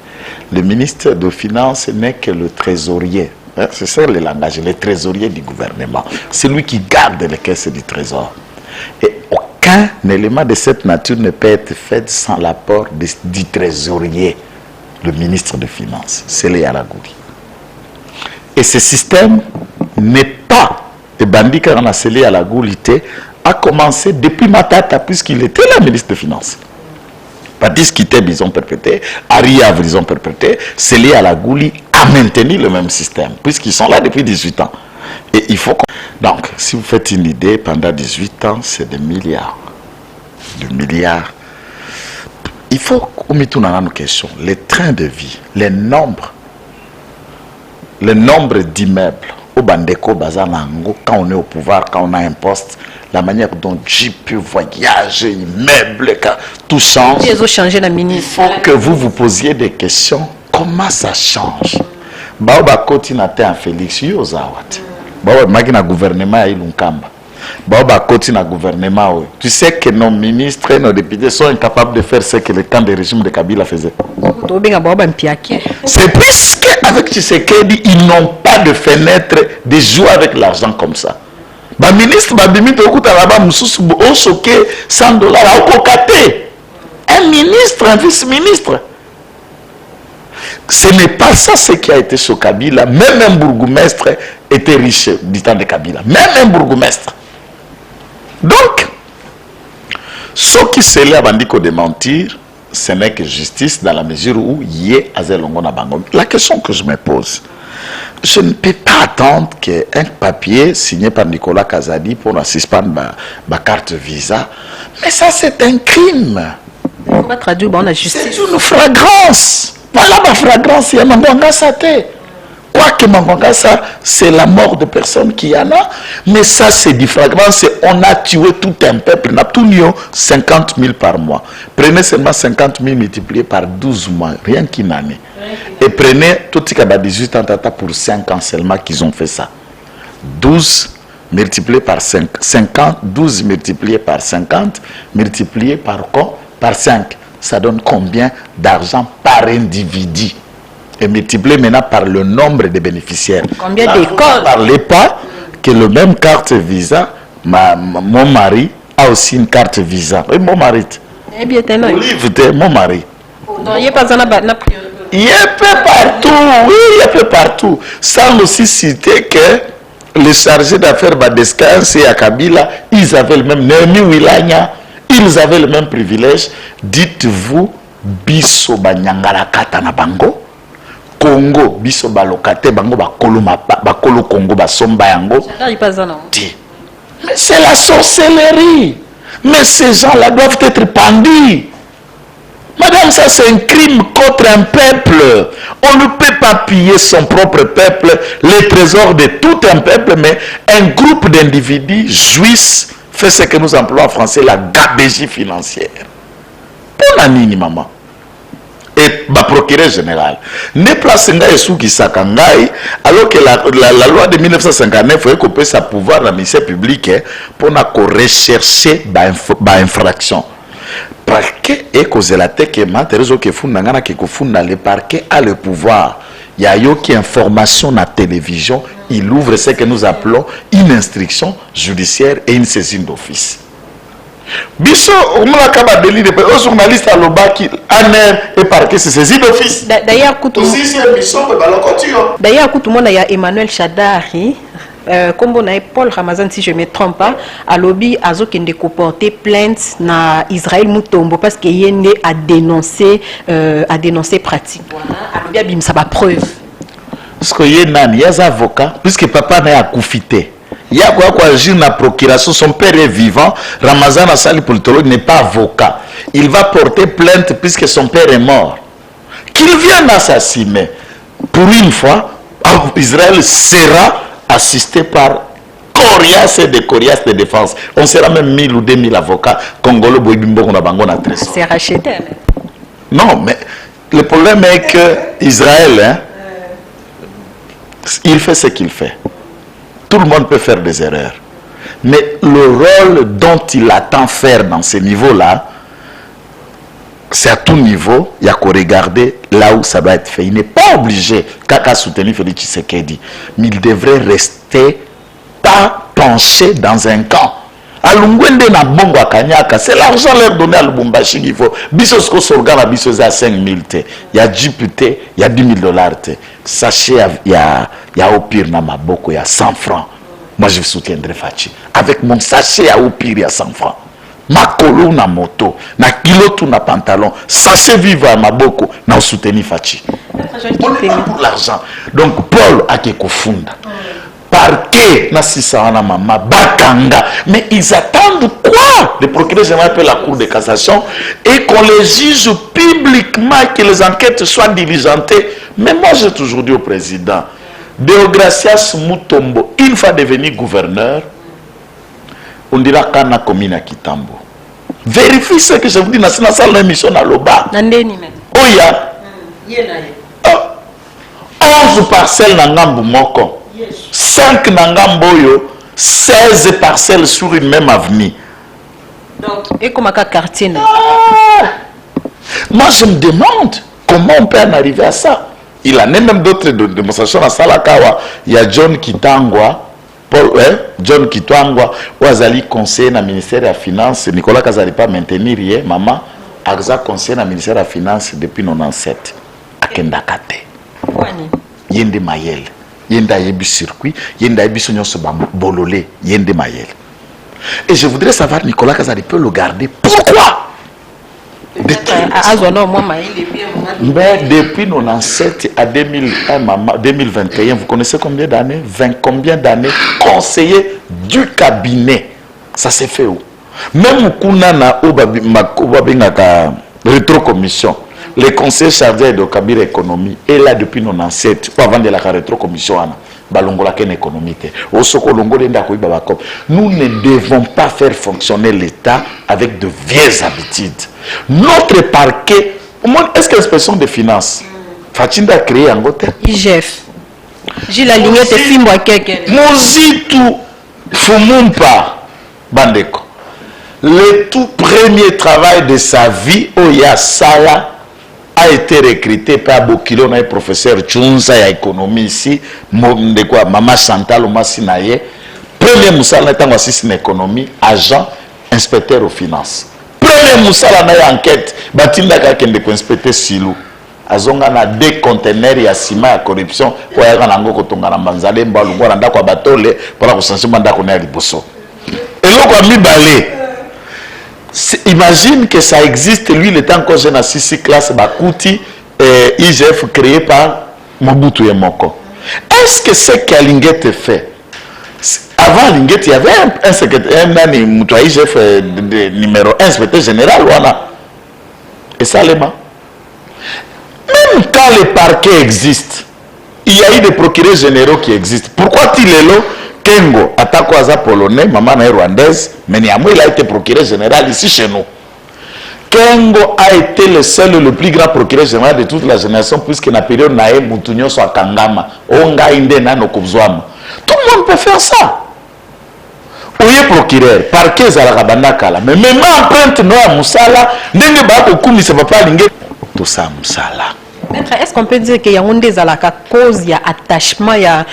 Le ministère de Finances n'est que le trésorier. C'est ça le langage, le trésorier du gouvernement. C'est lui qui garde les caisses du trésor. Et aucun élément de cette nature ne peut être fait sans l'apport du trésorier, le ministre des Finances, c'est le Yalagouli. Et ce système n'est pas, et Bandi Karana Sele Yalagouli a commencé depuis Matata, puisqu'il était là, ministre des Finances. Pas dire qu'ils ils ont perpétré, Ari Havre, ils ont perpétré, Sele Yalagouli a maintenu le même système, puisqu'ils sont là depuis 18 ans. Et il faut donc, si vous faites une idée, pendant 18 ans, c'est des milliards. Des milliards. Il faut qu'on mette une question. Les trains de vie, le nombre d'immeubles au Bandeko Bazanango, quand on est au pouvoir, quand on a un poste, la manière dont Jeep voyage, immeubles, tout change. Il faut que vous vous posiez des questions. Comment ça change? Baoba Kotinate en Félix Yozawat. Baoba Magina gouvernement à Ilunkamba. Baoba Kotina gouvernement. Tu sais que nos ministres et nos députés sont incapables de faire ce que le camp de régime de Kabila faisait. C'est puisque avec Tshisekedi, ils n'ont pas de fenêtre de jouer avec l'argent comme ça. Ba ministre Babimi Tokuta là-bas Moussous au choqué $100 au cocaté. Un ministre, un vice-ministre. Ce n'est pas ça ce qui a été sur Kabila. Même un bourgmestre était riche du temps de Kabila. Même un bourgmestre. Donc, ce qui se lève à dire de mentir, ce n'est que justice dans la mesure où il y a Azelongo na Bango. La question que je me pose, je ne peux pas attendre qu'un papier signé par Nicolas Kazadi pour suspendre ma carte visa. Mais ça, c'est un crime. C'est une fragrance. Voilà ma fragrance. Il y a Mangwangasa. Quoique Mangwangasa, c'est la mort de personnes qui y en a. Mais ça, c'est du fragrance. On a tué tout un peuple. On a tout nié 50 000 par mois. Prenez seulement 50 000 multiplié par 12 mois. Rien qu'une année. Et prenez tout ce qui a 18 ans pour 5 ans seulement qu'ils ont fait ça. 12 multiplié par 5. 50, 12 multiplié par 50, multiplié par quoi? Par 5. Ça donne combien d'argent par individu? Et multiplié maintenant par le nombre de bénéficiaires. Combien d'écoles? Ne parlez pas que le même carte Visa, mon mari a aussi une carte Visa. Et mon mari. Eh bien, mon mari. Il y a pas il y a un peu partout, oui, il y a un peu partout. Sans aussi citer que les chargés d'affaires Badescan et Kabila, ils avaient le même, Némi Wilanya, ils avaient le même privilège. Dites-vous, biso banyangala kata na bango, Congo, biso balokate bango bakolo Congo basomba yango. Mais c'est la sorcellerie. Mais ces gens-là doivent être pendus. Madame, ça c'est un crime contre un peuple. On ne peut pas piller son propre peuple, les trésors de tout un peuple, mais un groupe d'individus jouissent, fait ce que nous employons en français la gabegie financière. Pour la nini, maman. Et ma procureur général ne place ngai sous qui sakangai, alors que la loi de 1959 faut couper sa pouvoir la ministère public pour rechercher infraction. Parquet est causé la tête que Manterezo que funda que funda le parquet a le pouvoir. Il y a eu qui information na télévision, il ouvre ce que nous appelons une instruction judiciaire et une saisine d'office. Biso on délit de journaliste à l'obaki aner et parquet c'est saisi d'office. D'ailleurs tout le monde il y a Emmanuel Chadari comme on a Paul Ramazan si je me trompe pas à lobby azo qui ne porter plainte na Israël Mutombo parce qu'il y a dénoncer pratique. À lobby abim ça va preuve. Parce que y a nani y a avocat puisque papa n'a coufité. Il y a quoi agir dans la procuration, son père est vivant, Ramazan Assali politologue n'est pas avocat. Il va porter plainte puisque son père est mort. Qu'il vienne assassiner. Pour une fois, Israël sera assisté par coriace et des coriaces de défense. On sera même 1000 ou 2000 avocats congolais. C'est racheté. Non, mais le problème est que Israël, il fait ce qu'il fait. Tout le monde peut faire des erreurs. Mais le rôle dont il attend faire dans ce niveau-là, c'est à tout niveau, il y a qu'à regarder là où ça doit être fait. Il n'est pas obligé, Kaka soutenir Félix Tshisekedi, mais il devrait rester pas penché dans un camp. C'est l'argent leur donné à Lubumbashi qu'il faut. Bisosko Sorgana Bisos à 5 000 T. Il y a député, il y a 10 000 $. Sachez, il y a au pire na Maboko, il y a 100 francs. Moi je soutiendrai Fachi. Avec mon sachet à au pire, il y a 100 francs. Ma colo na moto, na kiloto na pantalon, sachet vivre à Maboko, na soutenir Fachi. On n'est pas pour l'argent. Donc Paul a Kekofunda. Parquet, maman, Bakanga. Mais ils attendent quoi? Le procureur général appelle la Cour de cassation et qu'on les juge publiquement, que les enquêtes soient diligentées. Mais moi, j'ai toujours dit au président, Deogracias Mutombo, une fois devenu gouverneur, on dira qu'on a commis à Kitambo. Vérifiez ce que je vous dis dans la salle d'émission à Loba. Oh, il y a 11 parcelles dans Ngambu Moko. 5 Nangamboyo, 16 parcelles sur une même avenue. Donc, et comment un quartier? Moi, je me demande comment on peut en arriver à ça. Il a même d'autres démonstrations à Salakawa. Il y a John Kitangwa, John Kitangwa, Ouazali conseiller dans le ministère de la Finance. Nicolas Kazali pas maintenir rien. Maman, Agza conseiller dans le ministère de la Finance depuis 1997. À Kendakate. Yende Mayel. Yenda yebi circuit, yenda yebi sonyoso bololé, yende mayel. Et je voudrais savoir, Nicolas Kazali peut le garder. Pourquoi? Mais depuis 1997 à 2021, vous connaissez combien d'années? 20 combien d'années? Conseiller du cabinet. Ça s'est fait où? Même Kunana Obabingaka rétrocommission. Le conseil chargé de Kabila économie est là depuis 1997, avant de la rétrocommission. Nous ne devons pas faire fonctionner l'État avec de vieilles habitudes. Notre parquet, est-ce que l'inspection des finances, Fatinda a créé un côté IGF. J'ai la lignée de film à quelqu'un. Mozitu Fumumpa Bandeko. Le tout premier travail de sa vie, Oya Sala, a été recruté par Bokilo, un professeur Tchunza à économie ici, Maman Chantal Omasinaye, premier Moussala est en économie, agent, inspecteur aux finances. Premier Moussala na enquête, Batinda Kakende ko inspecteur Silou. Azonga na 2 conteneurs ya ciment ya corruption, pour y avoir nango kotonga na Banzale Mbalungo na ndako batole pour la changer mandat ko na liboso. Et là quoi mi balé. Imagine que ça existe, lui il était encore jeune à 6 classes, Bakuti, IGF créé par Mobutu Moko. Est-ce que ce qu'Alinguette fait? Avant Alinguette, il y avait un secrétaire, un IGF numéro 1, secrétaire général, voilà. Et ça, les mains. Même quand les parquets existent, il y a eu des procureurs généraux qui existent. Pourquoi Tilelo, Kengo, Atakwaza polonais, maman est rwandaise, mais néanmoins il a été procureur général ici chez nous. Kengo a été le seul, le plus grand procureur général de toute la génération, puisque dans la période Nae Moutounio soit Kangama, Onga Inde Nano Kubzwama. Tout le monde peut faire ça. Oye procureur, parquet Zalakabanda Kala, mais même empreinte Noa Moussala, Nenge Bako Kumi se papa Lingue, tout ça Moussala. Maître, est-ce qu'on peut dire qu'il y a une des cause, il y a attachement, il y a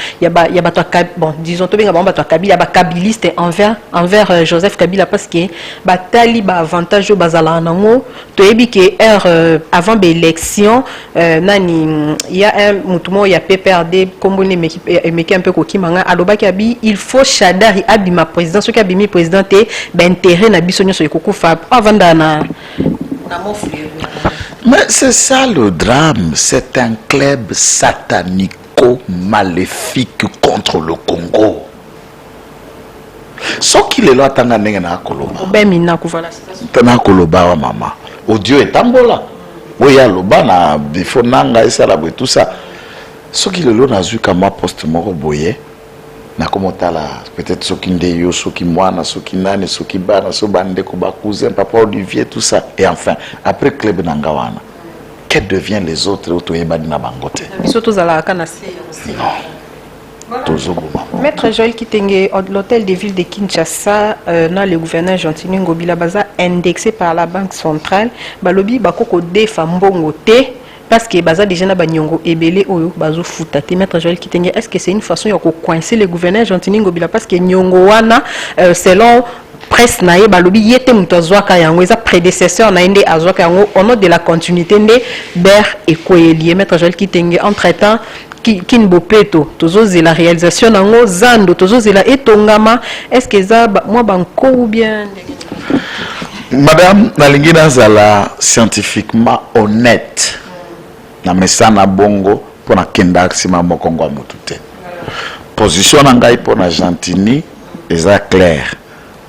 bon, disons, il y a kabiliste envers Joseph Kabila parce que batali ba avantage au bazala nango, to ebi que avant l'élection, nani il y a un mouvement, il y a PPRD comme on est un peu kokimanga aloba kabi, il faut Chadari abima président, ce qui abimi président te ben intérêt na bisonyo so yoko fa avant na Mais c'est ça le drame, c'est un club satanico-maléfique contre le Congo. Ce qu'il est là, c'est un koloba maman. Audio est tambola. Oui, ya loba na bifonanga et ça tout ça. Ce qu'il est là, n'a vu qu'à moi poste moro boye. Na komota la peut-être ce qui ndeyo, ce qui moana, ce qui nane, ce qui bana, ce bande kuba cousin, papa Olivier, tout ça. Et enfin, après club nangawana, que deviennent les autres autoyebani na bangote? Maître Joël Kitenge, l'hôtel de ville de Kinshasa, dans le gouverneur Gentini Ngobila Baza, indexé par la Banque centrale, balobi bakoko defa mbongo te. Parce que baza déjà na banyongo ebele oyo bazo futate. Maître Joël Kitenge, est-ce que c'est une façon de coincer le gouverneur Gentini Ngobila parce que nyongo wana selon presse nae balobi yete muto azwaka yango eza prédécesseur na inde azwaka yango au nom de la continuité de Ber et Koyelie. Maître Joël Kitenge, entre-temps Kinbopeto tozo la réalisation nango zando tozo la etongama, est-ce que ça moi banko ou bien Madame Nalingina Zala scientifiquement honnête. Na mesana bongo pour na kenda aksima mokongo mutute. Position ngai pour na Gentini est clair.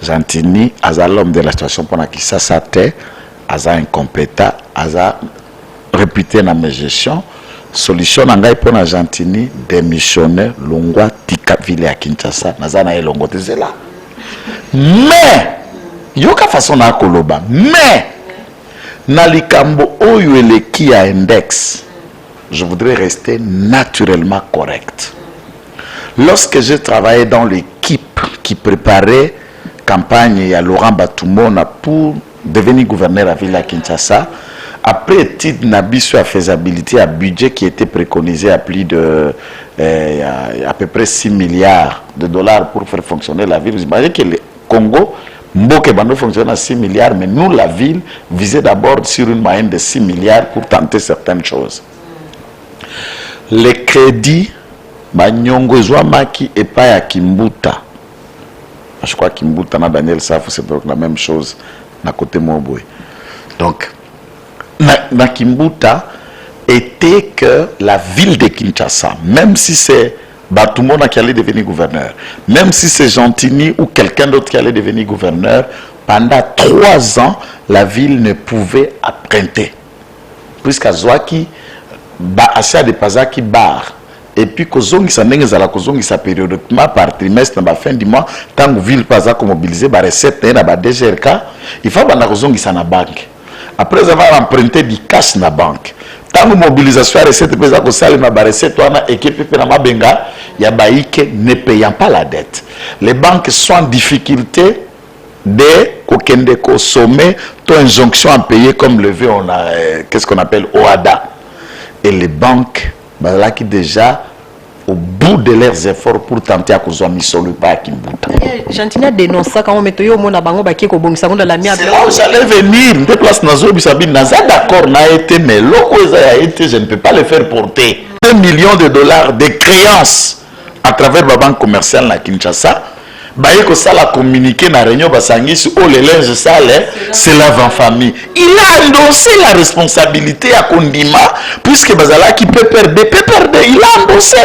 Gentini aza l'homme de la situation pour na Kisasa te, aza incompétent, aza réputé na mes gestion. Solution ngai pour na Gentini démissionner longwa tika ville à Kinshasa, naza na elongo tezela. Mais yoka façon na koloba, mais na likambo oyo eleki ya index. Je voudrais rester naturellement correct. Lorsque j'ai travaillé dans l'équipe qui préparait campagne à Laurent Batoumona pour devenir gouverneur à Ville à Kinshasa, après étude Nabi sur la faisabilité à budget qui était préconisé à plus de à peu près 6 milliards de dollars pour faire fonctionner la ville, vous imaginez que le Congo Mboke Bando fonctionne à 6 milliards, mais nous, la ville, visait d'abord sur une moyenne de 6 milliards pour tenter certaines choses. Les crédits, Banyongo Zouamaki et pas à Kimbuta. Je crois que Kimbuta, Daniel Safou, c'est la même chose, à côté Moboué. Donc, na Kimbuta était que la ville de Kinshasa, même si c'est Batoumona qui allait devenir gouverneur, même si c'est Gentini ou quelqu'un d'autre qui allait devenir gouverneur, pendant 3 ans, la ville ne pouvait emprunter. Puisqu'à Zouaki, Assia de Pazaki bar. Et puis, Kozongi sa périodiquement par trimestre, dans la fin du mois, tant que la ville Pazak mobilisé, la recette, la DGRK, il faut que Kozongi sa na banque. Après avoir emprunté du cash dans la banque, tant que mobilisation la recette, Pazak Kosali na recette, on a équipé na Mabenga, Yabaïke ne payant pas la dette. Les banques sont en difficulté de Kokendeko sommet, toute injonction à payer comme levé, on a, qu'est-ce qu'on appelle OADA. Et les banques, là qui déjà au bout de leurs efforts pour tenter à causer un solo pas à Kimbuta. Gentini dénonce ça quand on met au monde à Bango Baki au bon salon de la mienne. C'est là où j'allais venir. Des places Nazo Bisabi Naza d'accord n'a été, mais l'eau a été, je ne peux pas le faire porter. 2 millions de dollars de créances à travers la banque commerciale à Kinshasa. Baye ko ça la communiqué na réunion basangisi oh les linges sales c'est la famille. Il a endossé la responsabilité à Kondima puisque Bazala qui peut perdre, il a endossé.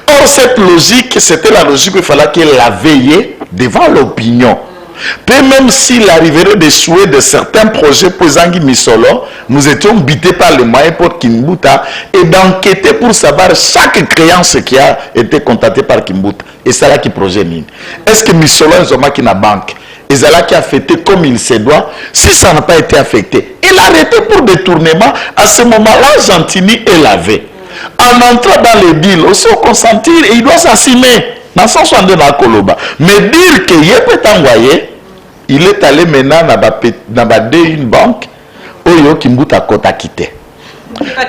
Or cette logique, c'était la logique qu'il fallait qu'elle la veille devant l'opinion. Peut même s'il arriverait d'échouer de certains projets pour Zangi Misolo, nous étions bités par les moyens pour Kimbuta et d'enquêter pour savoir chaque créance qui a été contactée par Kimbuta. Et c'est là qui projet Nini. Est-ce que Misolo est qui na banque? Et c'est là qui a affecté comme il se doit. Si ça n'a pas été affecté, il a arrêté pour détournement. À ce moment-là, Gentini est lavé. En entrant dans les deals, aussi au consentir, il doit s'assumer. Dans 162 dans Koloba. Mais dire que il peut envoyer, il est allé maintenant dans une banque où il y a Kota quitté.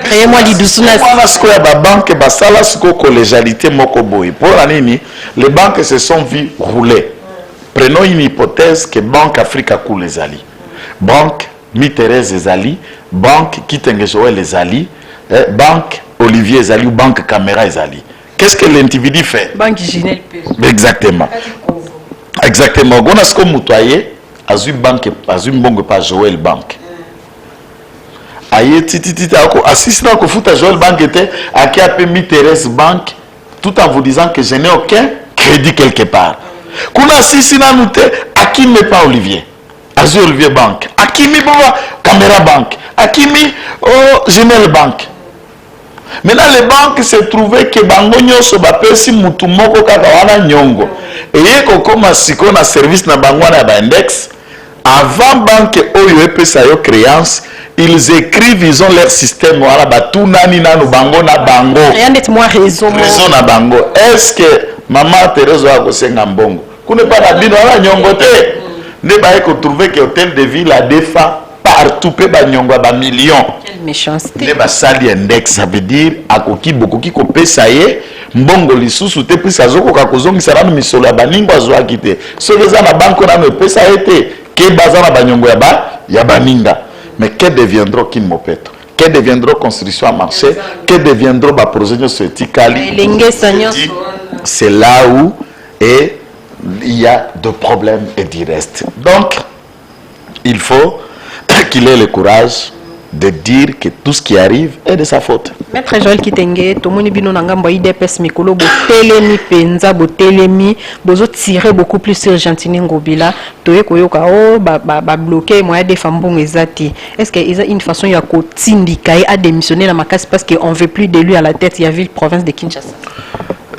Créez-moi l'idoussou. La banque, la collégialité Mokoboy. Pour l'année, les banques se sont vues rouler. Prenons une hypothèse que Banque Africa Cool les alliés. Banque Mi-Thérèse les alliés. Banque Kitengejoël les alliés. Banque Olivier les alliés ou Banque Caméra les alliés. Qu'est-ce que l'individu fait? Banque Ginel. Exactement. Exactement. On a ce qu'on moutoyé, Azul Banque, Azul Bongo pas Joël Banque. Aïe, titi, assistant au foot à Joël Banque était à qui a mis Thérèse Banque, tout en vous disant que je n'ai aucun crédit quelque part. Qu'on a assisté à nous, à qui met pas Olivier? Azul Olivier Banque. À qui met pas Caméra Banque? À qui met Genel Banque? Maintenant, les banques se trouvaient que bango nyoso bapesi mutu moko kaka wana nyongo. Et yeko koma siko na service na bango na ba index. Avant banque oyo epesa yo créance, ils écrivent, ils ont leur système wala batunani na no bango na bango. Rien d'être moi raison. Raison na bango. Est-ce que maman Thérèse a kosenga mbongo? Kune pas na bino wana nyongo te. Ne ba eko trouver que hôtel de ville a défa partout pe ba nyongo ba millions. Quelle méchanceté. Les basali index, ça veut dire à koki beaucoup qui kopé ça y est mbongo lisusu te puis ça zoko ka kozongi ça na misolo ya baningo azwa kité so les na banque na me pesa été que bazana banyongo ya baninga. Mais que deviendront kin mopeto? Que deviendront construction à marché? Que deviendront ba projet sotikali? C'est là où il y a de problèmes et du reste. Donc il faut qu'il ait le courage de dire que tout ce qui arrive est de sa faute. Maître Joël Kitenge, Tomoni Bino Nangamba IDPS Mikolo, Botelemi, Penza, Botelemi, Bozo tirer beaucoup plus sur Gentini Ngobila, Toye Koyoka, bloqué, moyen des femmes bon ezati. Est-ce qu'il y a une façon, il y a qu'au Tindikaï à démissionner dans ma casse parce qu'on ne veut plus de lui à la tête, il y a ville province de Kinshasa?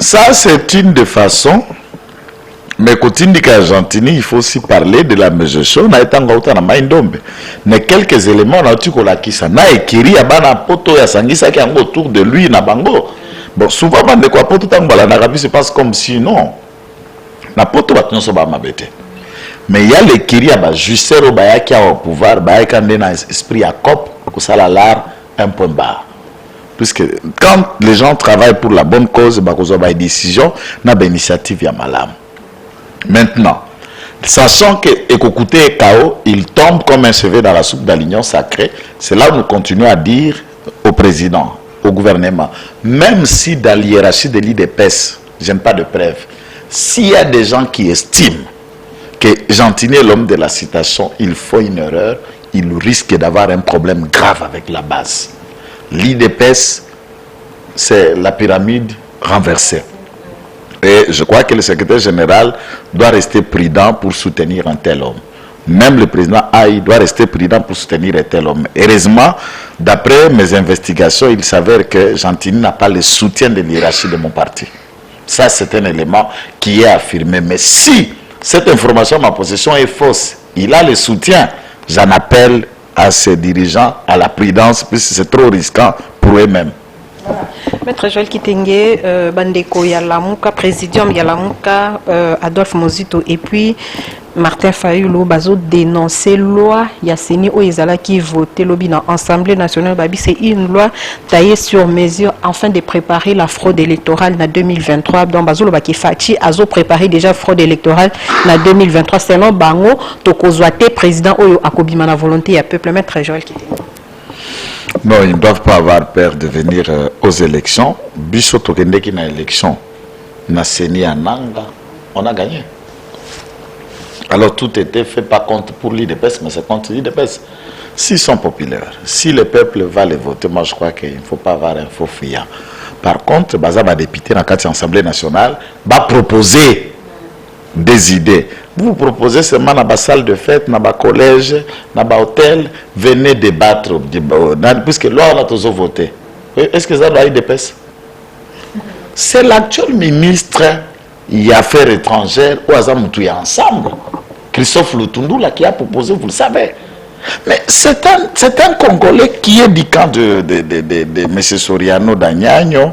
Ça, c'est une des façons. Mais quand on dit qu'Argentine, il faut aussi parler de la mesure. On a été en gauta na maindombe. Mais quelques éléments là tu kola kisa na ekiri ya bana poto ya sangisa qui ango autour de lui na bango. Bon souvent bande quoi poto tangala na rabi se passe comme si non. Na poto batonyo so ba mabete. Mais il y a l'ékiri ya ba justeur au baya qui a au pouvoir, baya kande na esprit à cop ko sala lar un point bas. Puisque quand les gens travaillent pour la bonne cause, ba ko zo ba décision na ba initiative ya malam. Maintenant, sachant que Ekokouté et Kao, il tombe comme un cheveu dans la soupe de l'union sacrée, c'est là où nous continuons à dire au président, au gouvernement, même si dans l'hiérarchie de l'IDPS, je n'ai pas de preuves, s'il y a des gens qui estiment que Gentini est l'homme de la citation, il faut une erreur, il risque d'avoir un problème grave avec la base. L'IDPS, c'est la pyramide renversée. Et je crois que le secrétaire général doit rester prudent pour soutenir un tel homme. Même le président Aïe doit rester prudent pour soutenir un tel homme. Heureusement, d'après mes investigations, il s'avère que Gentini n'a pas le soutien de l'hiérarchie de mon parti. Ça, c'est un élément qui est affirmé. Mais si cette information, ma possession, est fausse, il a le soutien, j'en appelle à ses dirigeants à la prudence, puisque c'est trop risquant pour eux-mêmes. Maître Joël Kitenge, Bandeko Yalamuka, Présidium Yalamuka, Adolphe Mozito et puis Martin Fayulu Bazo dénoncé loi Yassini Oezala qui votait lobby dans l'Assemblée nationale. C'est une loi taillée sur mesure afin de préparer la fraude électorale en 2023. Donc Bazo Lobaki Fachi Azo préparé déjà fraude électorale en 2023. Selon Bango, Tokozwate président Oyo Akobima la volonté à peuple. Maître Joël Kitenge. Non, ils ne doivent pas avoir peur de venir aux élections. Bissoto Kendeki na élection, na Seni Ananga, on a gagné. Alors tout était fait pas contre pour l'IDPS, mais c'est contre l'IDPS. S'ils sont populaires, si le peuple va les voter, moi je crois qu'il ne faut pas avoir un faux fuyant. Par contre, Baza va député dans l'Assemblée nationale, va proposer des idées. Vous proposez seulement dans la salle de fête, dans le collège, dans l'hôtel, venez débattre, puisque là on a tous voté. Est-ce que ça doit être d'épaisse? C'est l'actuel ministre des Affaires étrangères ou Azamoutou ensemble, Christophe Lutundula, qui a proposé, vous le savez. Mais c'est un Congolais qui est du camp de M. Soriano Danyagno.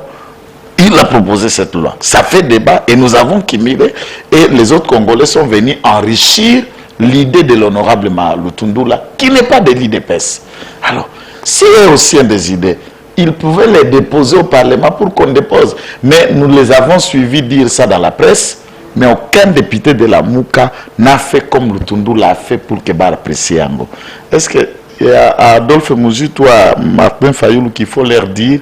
Il a proposé cette loi. Ça fait débat et nous avons Kimile et les autres Congolais sont venus enrichir l'idée de l'honorable Lutundula, qui n'est pas de l'IDPS. Alors, s'il y a aussi des idées, ils pouvaient les déposer au Parlement pour qu'on dépose. Mais nous les avons suivis dire ça dans la presse, mais aucun député de la Mouka n'a fait comme Lutundula a fait pour que Bar apprécie Ango. Est-ce que il y a Adolphe Mouzi, toi, Martin Fayoulou, qu'il faut leur dire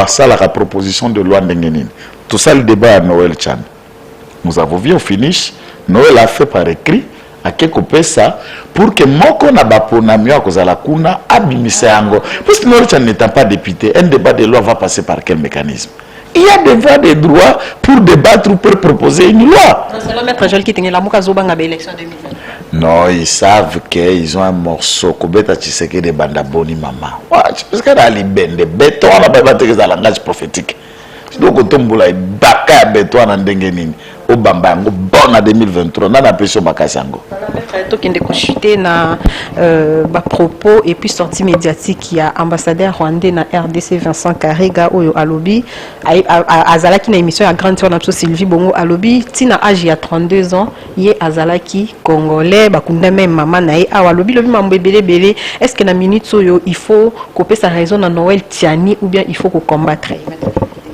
ça, la proposition de loi Ndengenine. Tout ça, le débat à Noël Chan. Nous avons vu au finish, Noël a fait par écrit, à quelque ça, pour que Moko Nabaponamio à Kozala Kuna abimise Ango. Parce que Noël Chan n'étant pas député, un débat de loi va passer par quel mécanisme? Il y a des voies de droit pour débattre ou pour proposer une loi. C'est le maître Joël qui tenait la Mouka Zobanga à l'élection 2020. Non, ils savent qu'ils ont un morceau. Kobeta Chiseke de Bandaboni Mama. Parce qu'il y a des béton, on a pas de langage prophétique. Donc, on tombe là, baka béton en dengenine. Au Bambango, bon en 2023, on a la pression Bakasango. Maître qui a chuté na propos et puis sortie médiatique qui a ambassadeur rwandais na RDC Vincent Karega Oyo Alobi Azalaki na émission à grande sœur Sylvie Bongo Alobi tina âge à 32 ans yé Azalaki congolais bakunda même maman na ye Alobi lobi mambebele belé est-ce que na minute soyo il faut couper sa raison na Noël Tiani ou bien il faut combattre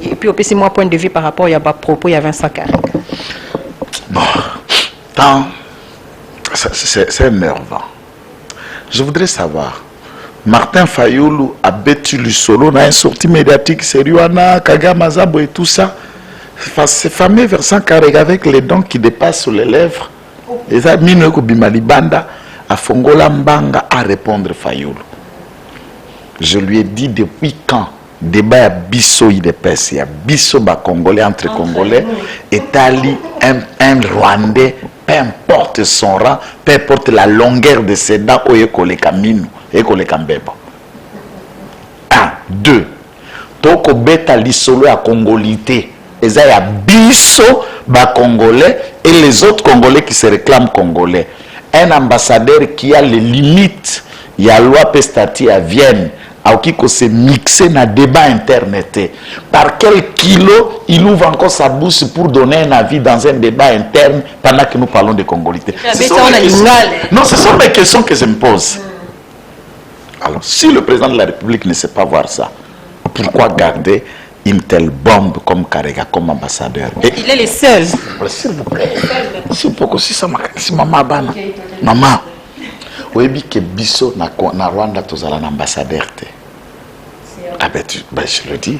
et puis aussi moi point de vue par rapport à propos il y a Vincent Karega. Bon, tant c'est énervant. Je voudrais savoir, Martin Fayoulou a battu le solo dans une sortie médiatique, Seriwana, Kagama Zabo et tout ça. Ce fameux Vincent Karega avec les dents qui dépassent sur les lèvres. Et ça, Minoko Bimalibanda, a Fongola Mbanga à répondre Fayoulou. Je lui ai dit depuis quand débat à Bisso IDPS, il y a Bisso Congolais entre Congolais et Tali un Rwandais, peu importe son rang, peu importe la longueur de ses dents, au Ekoleka Minou, Ekoleka Mbeba. 1, 2. Toko beta lisolo à Congolité. Et ça y a Bisso Congolais et les autres Congolais qui se réclament Congolais. Un ambassadeur qui a les limites, il y a loi Pestati à Vienne. Qui se mixer dans le débat internet. Par quel kilo il ouvre encore sa bouche pour donner un avis dans un débat interne pendant que nous parlons de congolité? Non, ce sont des questions que je me pose. Alors, si le président de la République ne sait pas voir ça, pourquoi garder une telle bombe comme Karega, comme ambassadeur? Et il est le seul. S'il vous plaît. S'il vous plaît, si maman bana. Maman. Oui, que Bisso na Rwanda tous à l'ambassadeur. Ah ben, je le dis,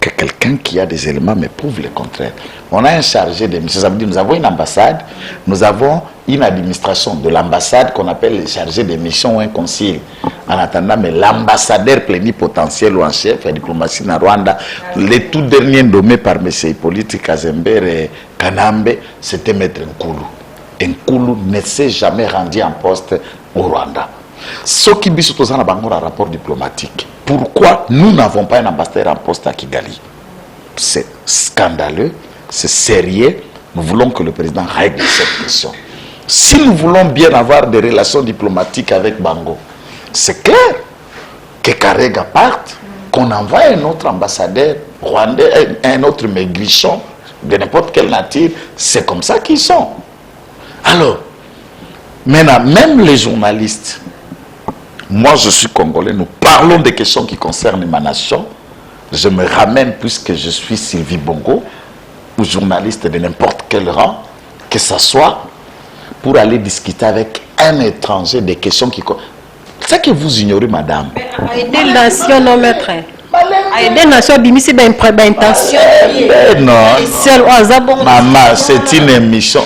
que quelqu'un qui a des éléments me prouve le contraire. On a un chargé de mission, ça veut dire nous avons une ambassade, nous avons une administration de l'ambassade qu'on appelle le chargé de mission ou un conseiller. En attendant, mais l'ambassadeur plénipotentiel ou en chef de diplomatie na Rwanda, les tout derniers nommés par M. Hippolyte Kazember et Kanambe, c'était Maître Nkulu. Nkulu ne s'est jamais rendu en poste au Rwanda. Ce qui est un rapport diplomatique. Pourquoi nous n'avons pas un ambassadeur en poste à Kigali? C'est scandaleux, c'est sérieux. Nous voulons que le président règle cette question. Si nous voulons bien avoir des relations diplomatiques avec Bango, c'est clair que Karega parte, qu'on envoie un autre ambassadeur rwandais, un autre maigrichon de n'importe quelle nature. C'est comme ça qu'ils sont. Alors, maintenant, même les journalistes, moi je suis congolais, nous parlons des questions qui concernent ma nation. Je me ramène, puisque je suis Sylvie Bongo, ou journaliste de n'importe quel rang, que ce soit, pour aller discuter avec un étranger des questions qui... C'est que vous ignorez, madame. Aider la nation, non, maître. Aider la nation, bimisi, ben, intention. Non. Maman, c'est une émission.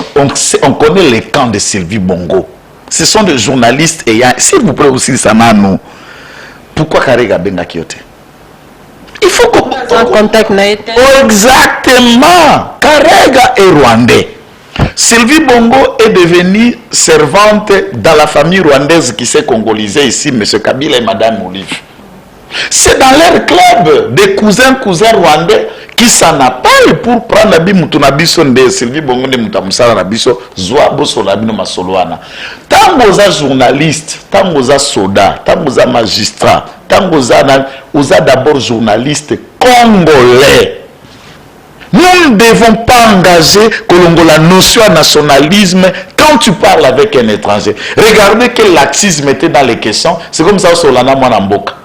On connaît les camps de Sylvie Bongo. Ce sont des journalistes ayant... S'il vous plaît aussi, ça m'a nous. Pourquoi Karega Benga Kyote? Il faut qu'on... En contact, exactement. Karega est rwandais. Sylvie Bongo est devenue servante dans la famille rwandaise qui s'est congolisée ici, M. Kabila et Mme Olive. C'est dans leur club des cousins rwandais qui s'en appellent pour prendre la Bimoutunabiso de Sylvie Bongo de Moutamusala Nabiso, Zouabo Solabino Masoloana. Tant que journaliste, tant que soldat, tant que magistrat, tant que d'abord journaliste congolais. Nous ne devons pas engager la notion de nationalisme quand tu parles avec un étranger. Regardez que laxisme était dans les questions. C'est comme ça Solana Mwanamboka.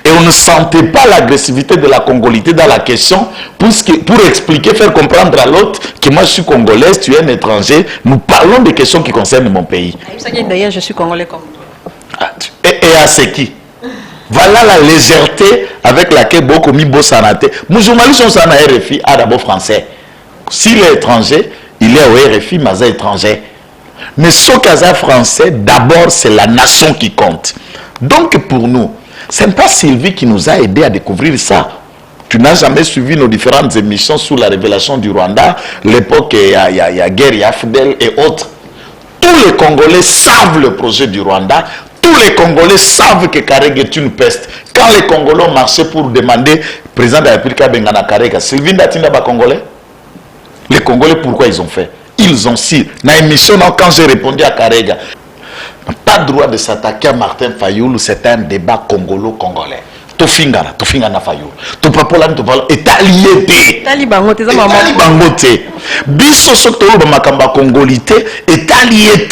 Et on ne sentait pas l'agressivité de la congolité dans la question pour expliquer, faire comprendre à l'autre que moi je suis congolaise, tu es un étranger. Nous parlons des questions qui concernent mon pays. D'ailleurs, je suis congolais comme toi. Et à ce qui? Voilà la légèreté avec laquelle beaucoup mis Bossanate. Mon journaliste sont en RFI, d'abord français. S'il est étranger, il est au RFI, mais il est étranger. Mais ce cas français, d'abord, c'est la nation qui compte. Donc pour nous, ce n'est pas Sylvie qui nous a aidé à découvrir ça. Tu n'as jamais suivi nos différentes émissions sur la révélation du Rwanda, l'époque, il y a guerre, il y a Fidel et autres. Tous les Congolais savent le projet du Rwanda. Tous les Congolais savent que Karega est une peste. Quand les Congolais ont marché pour demander président de la République à Bengana Karega, Sylvie Ndatinda ba Congolais. Les Congolais, pourquoi ils ont fait? Ils ont si. Dans l'émission, quand j'ai répondu à Karega, pas le droit de s'attaquer à Martin Fayoulou, c'est un débat congolo-congolais. Tofingana Fayoulou. Topapola, est allié. Talibangote. Biso Sotolo Makamba Congolité est allié.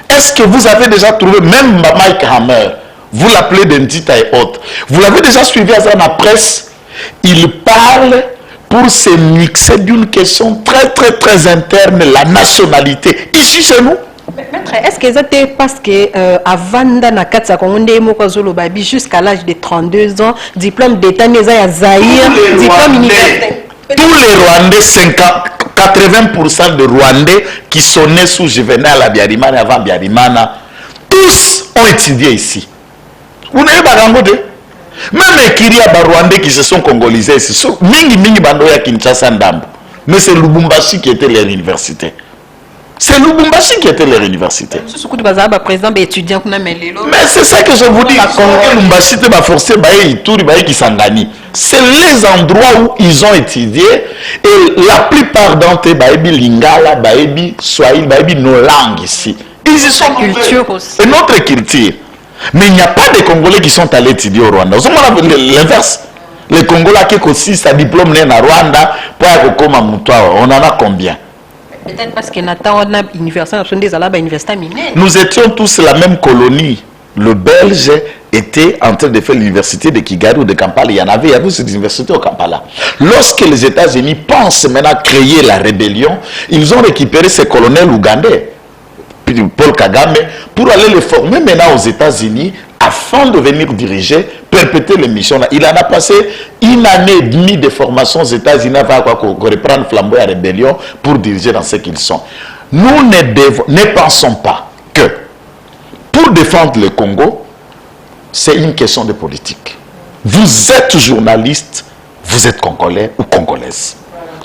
Est-ce que vous avez déjà trouvé, même Mike Hammer, vous l'appelez Dentita et autres, vous l'avez déjà suivi à la presse? Il parle pour se mixer d'une question très interne, la nationalité, ici chez nous. Maître, est-ce que c'était parce que avant Nakatsa jusqu'à l'âge de 32 ans, diplôme d'État, Zahir, diplôme universitaire? Tous les Rwandais, 80% de Rwandais qui sont nés sous Juvenal à Biarimana, avant Biarimana, tous ont étudié ici. Vous n'avez pas regardé? Même les Kiria Rwandais qui se sont congolisés ici, Mingi Bandoya Kinshasa Ndambo. Mais c'est Lubumbashi qui était leur université. C'est Lubumbashi qui était leur université. Mais c'est ça que je vous dis. Lubumbashi va forcer c'est les endroits où ils ont étudié et la plupart d'entre eux, Lingala, Swahili, nos langues ici. Ils y sont culture aussi. Et notre culture. Mais il n'y a pas de Congolais qui sont allés étudier au Rwanda. L'inverse. Les Congolais qui ont aussi sa diplôme né en Rwanda, on en a combien? Peut-être parce que nous étions tous la même colonie. Le Belge était en train de faire l'université de Kigali ou de Kampala. Il y avait cette université au Kampala. Lorsque les États-Unis pensent maintenant créer la rébellion, ils ont récupéré ces colonels ougandais, Paul Kagame, pour aller les former maintenant aux États-Unis afin de venir diriger, perpétuer les missions. Il en a passé une année et demie de formation aux États-Unis avant qu'on reprenne flambeau à la rébellion pour diriger dans ce qu'ils sont. Nous ne pensons pas que pour défendre le Congo, c'est une question de politique. Vous êtes journaliste, vous êtes Congolais ou Congolaise.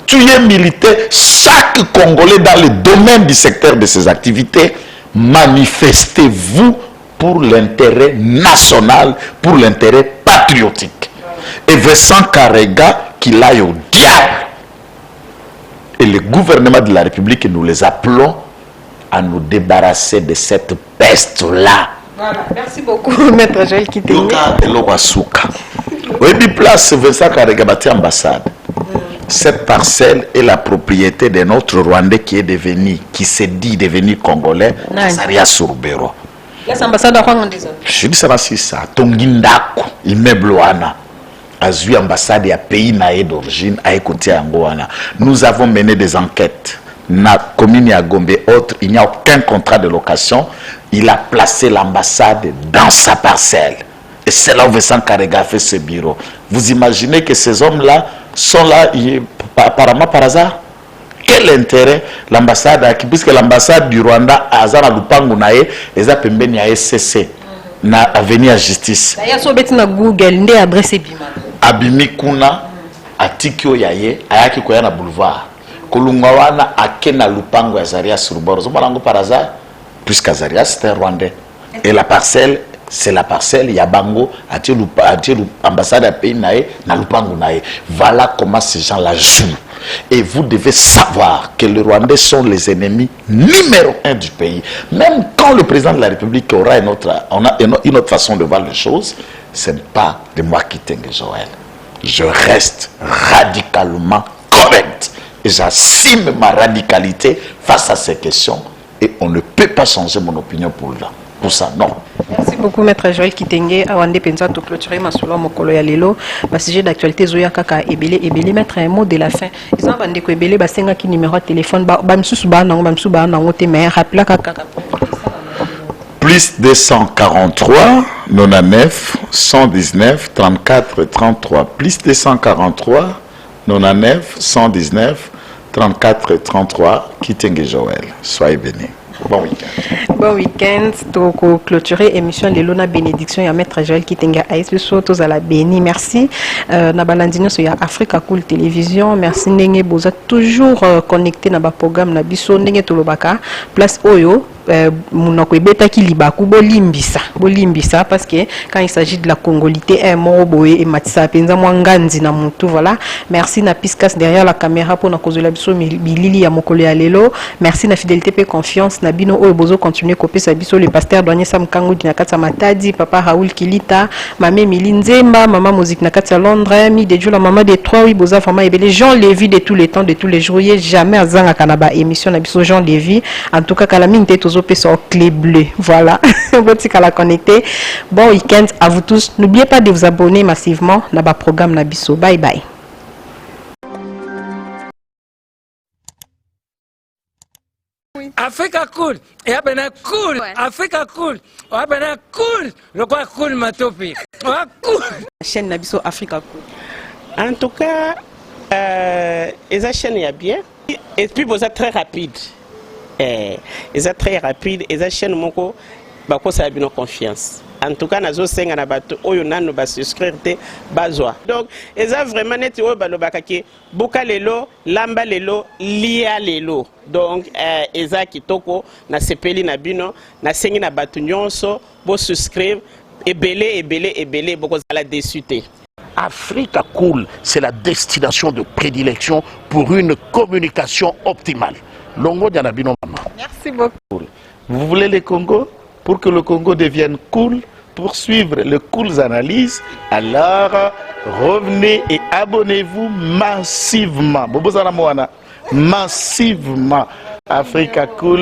Tu es militaire, chaque Congolais dans le domaine du secteur de ses activités, manifestez-vous pour l'intérêt national, pour l'intérêt patriotique. Et Vincent Karega, qu'il aille au diable. Et le gouvernement de la République, nous les appelons à nous débarrasser de cette peste-là. Voilà, merci beaucoup, Maître Joël Kitenge. Oui, place Vincent Karega, ambassade. Cette parcelle est la propriété de notre Rwandais qui s'est dit devenu Congolais, Zaria Surubero. Je dis ça, c'est ça. Tongindako, immeuble wana. Azui ambassade à pays naé d'origine, à écouter Angoana. Nous avons mené des enquêtes. Na commune à Gombe autre, il n'y a aucun contrat de location. Il a placé l'ambassade dans sa parcelle. Et c'est là où Vincent Karega a fait ce bureau. Vous imaginez que ces hommes-là sont là apparemment par hasard? Quel intérêt l'ambassade, puisque l'ambassade du Rwanda a Azana Lupangu nae, et ça pembeni a SCC, na avenir justice. D'ailleurs, sur Google, n'est adressé Bima. Abimi Kuna, Atikyo Yaye, Ayaki Koyana Boulevard. Kolungawana akena lupango ya Zarias sur bord. Zobalango par hasard, puisque Zarias c'était un Rwandais. Et la parcelle, c'est la parcelle Yabango, ambassade à pays nae, na lupango nae. Voilà comment ces gens-là jouent. Et vous devez savoir que les Rwandais sont les ennemis numéro 1 du pays. Même quand le président de la République aura une autre façon de voir les choses, ce n'est pas de moi qui t'ingue Joël. Je reste radicalement correct. Et j'assume ma radicalité face à ces questions. Et on ne peut pas changer mon opinion pour ça, non. Merci beaucoup, Maître Joël Kitenge. Awande Penza, to clôturer ma solo mokolo ya lelo. Ba sujet d'actualité zoya kaka ebele mettre un mot de la fin. Ils ont bandé ko ebele ba senga ki numéro de téléphone ba msusu ba nango te mais rappela kaka. Plus 243 99 119 34 33. Plus 243 99 119 34 33. Kitenge Joël. Soyez bénis. Bon week-end. Bon week-end. Donc, clôturer émission de Lona Bénédiction. Il y a Maître Joël Kitenge ASP Sotos à la Béni. Merci. Nabalandino sur Africa Cool Télévision. Merci. Nenge Boza toujours connecté dans le programme Nabiso. Nenge Tolobaka. Place Oyo. Munoko ebeta ki libaku bolimbisa parce que quand il s'agit de la congolité un mot boye et matisa penza mwanganzi na mutu. Voilà, merci na Piscas derrière la caméra pour na kozola biso bilili ya mokolo ya lelo. Merci na fidélité pe confiance na bino oyo bozo continuer koper sa biso le pasteur Douanier Sam Kangu dina katsa Matadi, papa Raoul Kilita, mamé Milinzemba, maman musique na katsa Londres, mi de la maman de trois oui boza format ebele Jean Lévy de tous les temps de tous les jours jamais azanga kanaba émission na biso Jean Lévy en tout cas kalamine te tozo pe sur clé bleue. Voilà, votre à la connecter. Bon week-end à vous tous. N'oubliez pas de vous abonner massivement dans le programme Nabiso. Bye bye. Africa cool, et abena cool, ouais. Africa cool, abena cool, le quoi cool ma topi, cool. La chaîne Nabiso Africa cool. En tout cas, la chaîne est bien, et puis vous êtes très rapide. Ils sont très rapides et ils chaîne moko bako ça a confiance. En tout cas nazo senga na bato oyo nanu ba souscrire te bazwa. Donc ils ont vraiment net oyo balobaka ki buka lelo lamba lelo lia lelo. Donc ils ont kitoko na sepeli na bino na sengi na bato nyonso bo souscrire ebele boko la déçuté. Africa Cool, c'est la destination de prédilection pour une communication optimale. Longo Dianabino Mama. Merci beaucoup. Vous voulez le Congo? Pour que le Congo devienne cool, pour suivre les cool analyses, alors revenez et abonnez-vous massivement. Bobo Zana Moana, massivement. Africa Cool.